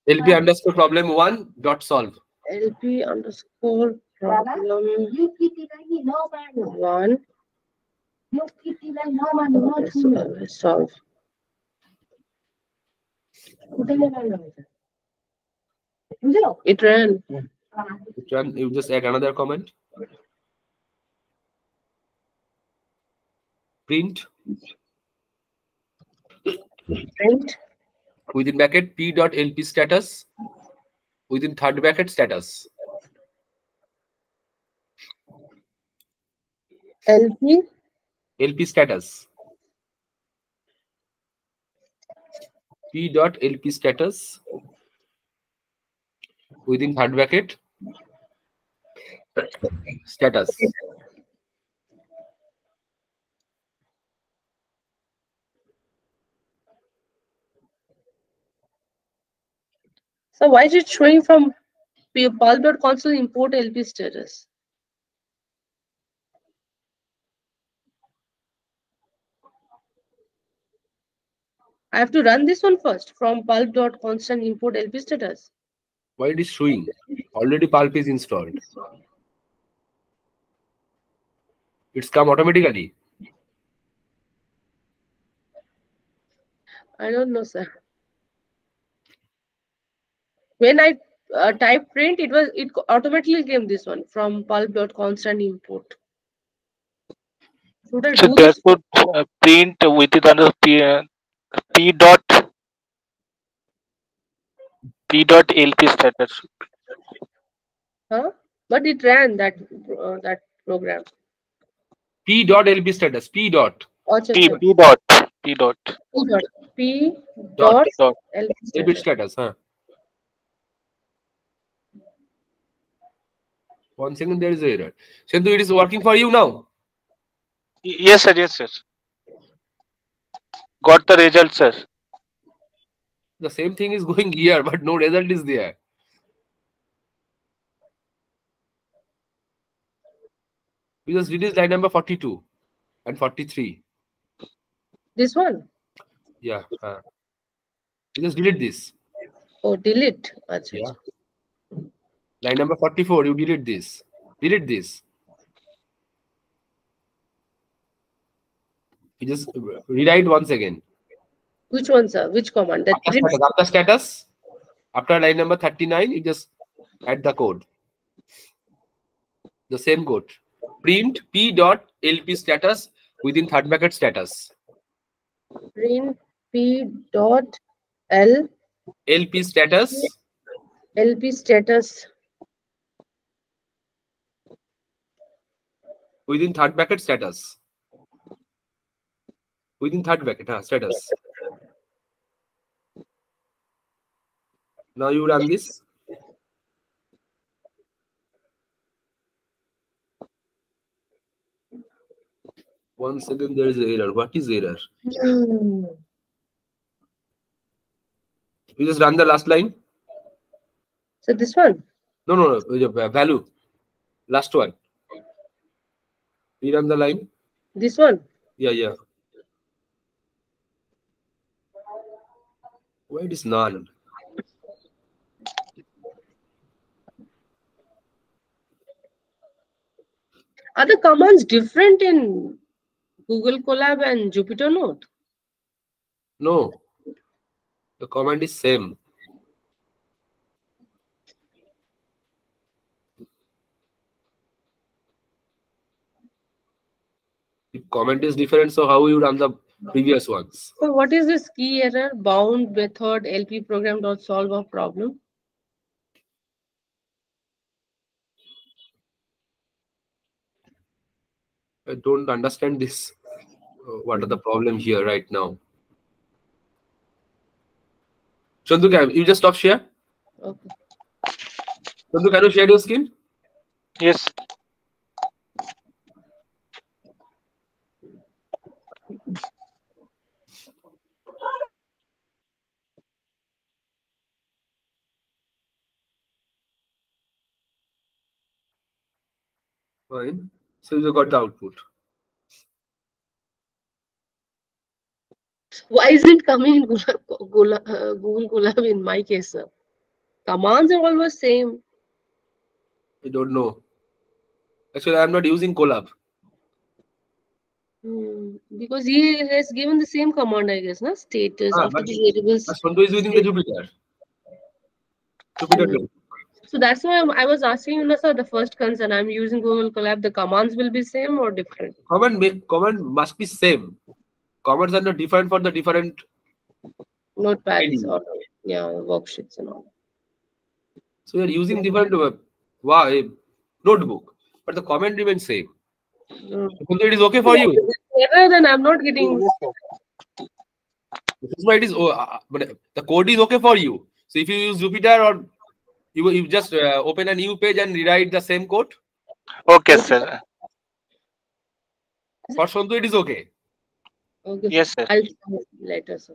LP underscore problem 1 dot solve. LP underscore problem 1. Okay, so solve. It ran. You just add another comment. Print Print within bracket P dot LP status within third bracket status. LP status. P dot LP status within third bracket status. So why is it showing from pulp.console import LP status? I have to run this one first from pulp.constant import LP status. Why it is showing? Already pulp is installed. It's come automatically. I don't know, sir. When I type print, it automatically came this one from pulp.constant import. Should I So do this? therefore, print with it under P dot LP status. Huh? But it ran that program. P dot LP status. P dot. P dot P dot Dot. LP LP status. status. Huh? 1 second, there is an error. Shendu, it is working for you now. Yes, sir. Yes, sir. Got the result, sir. The same thing is going here, but no result is there. We just released line number 42 and 43. This one? Yeah. You just delete this. Oh, delete. Yeah. Line number 44, you delete this. Delete this. You just rewrite once again. Which one, sir? Which command? That After status, after line number 39, you just add the code. The same code. Print P dot LP status within third bracket status. Print P dot LP status within third bracket status. Within third bracket status. Now you run this. Once again, there is error. What is error? You just run the last line. So this one. No. Value. Last one. Rerun the line. This one. Yeah. Why it is none? Are the commands different in Google Colab and Jupyter Note? No. The command is same. If comment is different, so how you run the previous ones? So what is this key error? Bound method LP program dot solve a problem. I don't understand this. What are the problem here right now? Chandu, you just stop share? Okay. Chandu, can you share your screen? Yes. Fine. So you got the output. Why is it coming in Google Colab in my case, sir? Commands are always same. I don't know. Actually, I am not using Colab. Because he has given the same command, I guess, na? Status after But the variables. Chandu is using the Jupyter. Jupyter. So that's why I was asking you, sir, the first concern. I'm using Google Colab. The commands will be same or different? Command must be same. Commands are not different for the different Notepads or worksheets and all. So you're using different notebook, but the comment remains same. It is okay for you. Error, then I'm not getting. This is why it is. But the code is okay for you. So if you use Jupyter or you just open a new page and rewrite the same code. Okay, sir. For Shantu, it is okay. Okay. Yes, sir. I'll later, sir.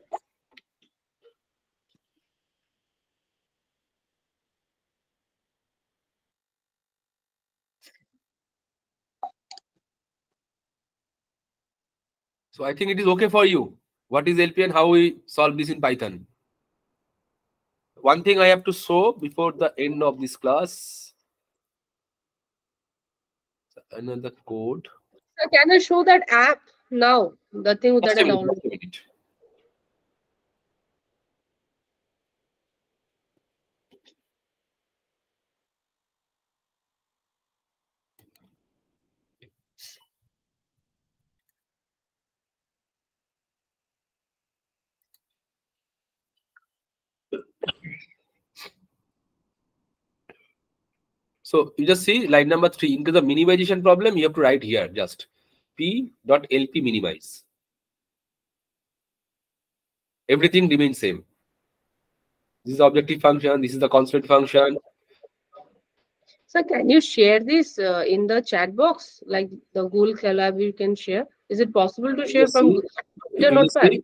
So I think it is okay for you. What is LP and how we solve this in Python? One thing I have to show before the end of this class. Another code. Sir, can I show that app now? The thing that I downloaded. So you just see line number 3. Into the minimization problem, you have to write here just p.lp minimize. Everything remains same. This is the objective function. This is the constant function. Sir, can you share this in the chat box? Like the Google Colab you can share. Is it possible to share from the notepad?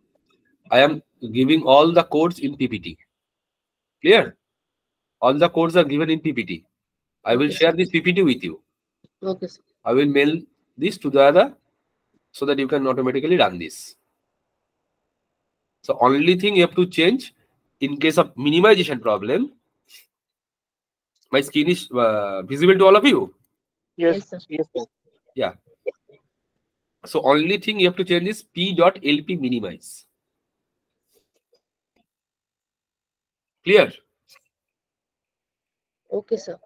I am giving all the codes in PPT. Clear? All the codes are given in PPT. I will share this PPT with you. Okay, sir. I will mail this to the other so that you can automatically run this. So only thing you have to change in case of minimization problem. My screen is visible to all of you. Yes, sir. Yes, sir. Yeah. So only thing you have to change is p.lp minimize. Clear? Okay, sir.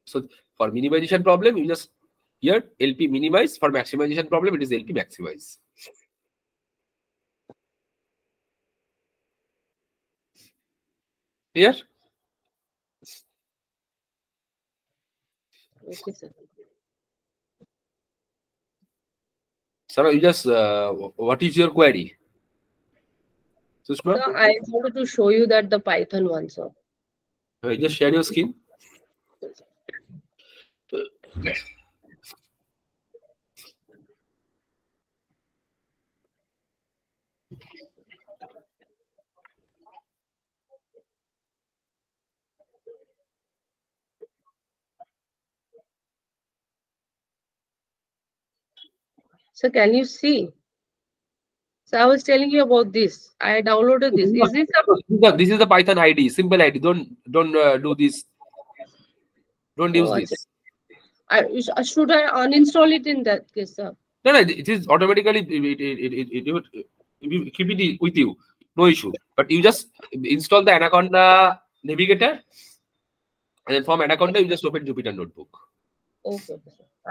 So for minimization problem, you just here LP minimize. For maximization problem, it is LP maximize. Clear? Okay, sir. Sir, you just what is your query? Sushma? Sir, I wanted to show you that the Python one, sir. Just share your screen. So can you see? So I was telling you about this. I downloaded this. Is this a This is the Python ID, simple ID. Don't do this. Don't use oh, acha. this. Should I uninstall it in that case, sir? No, it is automatically. If you keep it with you, no issue. But you just install the Anaconda navigator, and then from Anaconda you just open Jupyter Notebook. Okay, sir.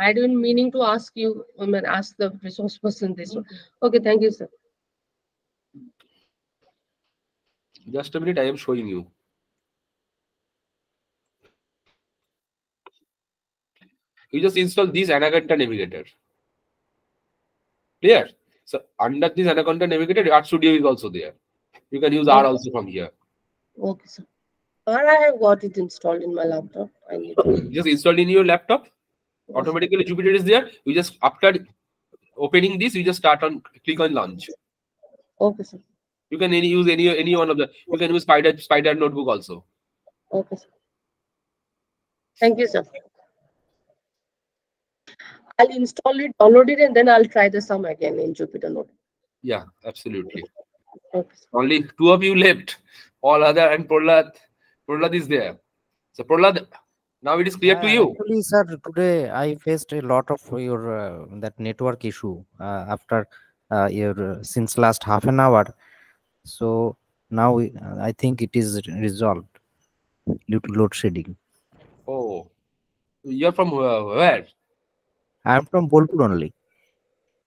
I had been meaning to ask you, I mean, ask the resource person this one. Okay, thank you, sir. Just a minute, I am showing you. You just install this Anaconda navigator. Clear? So under this Anaconda navigator, Art Studio is also there. You can use R also from here. Okay, sir. Or I have got it installed in my laptop. I need to. Just install in your laptop. Automatically Jupyter is there. You just after opening this, you just start on click on launch. Okay, sir. You can use any one of the. You can use Spider Notebook also. Okay, sir. Thank you, sir. I'll install it, download it, and then I'll try the sum again in Jupyter Notebook. Yeah, absolutely. Okay, sir. Only two of you left. All other and Prahlad is there. So Prahlad, now it is clear to you. Actually, sir, today I faced a lot of your that network issue after your since last half an hour. So now I think it is resolved due to load shedding. Oh, you're from where? I am from Bolpur only.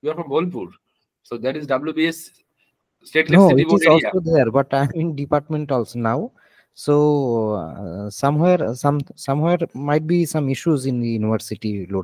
You're from Bolpur. So that is WBS State No, City it Board is area. also there, but I'm in department also now. So somewhere might be some issues in the university load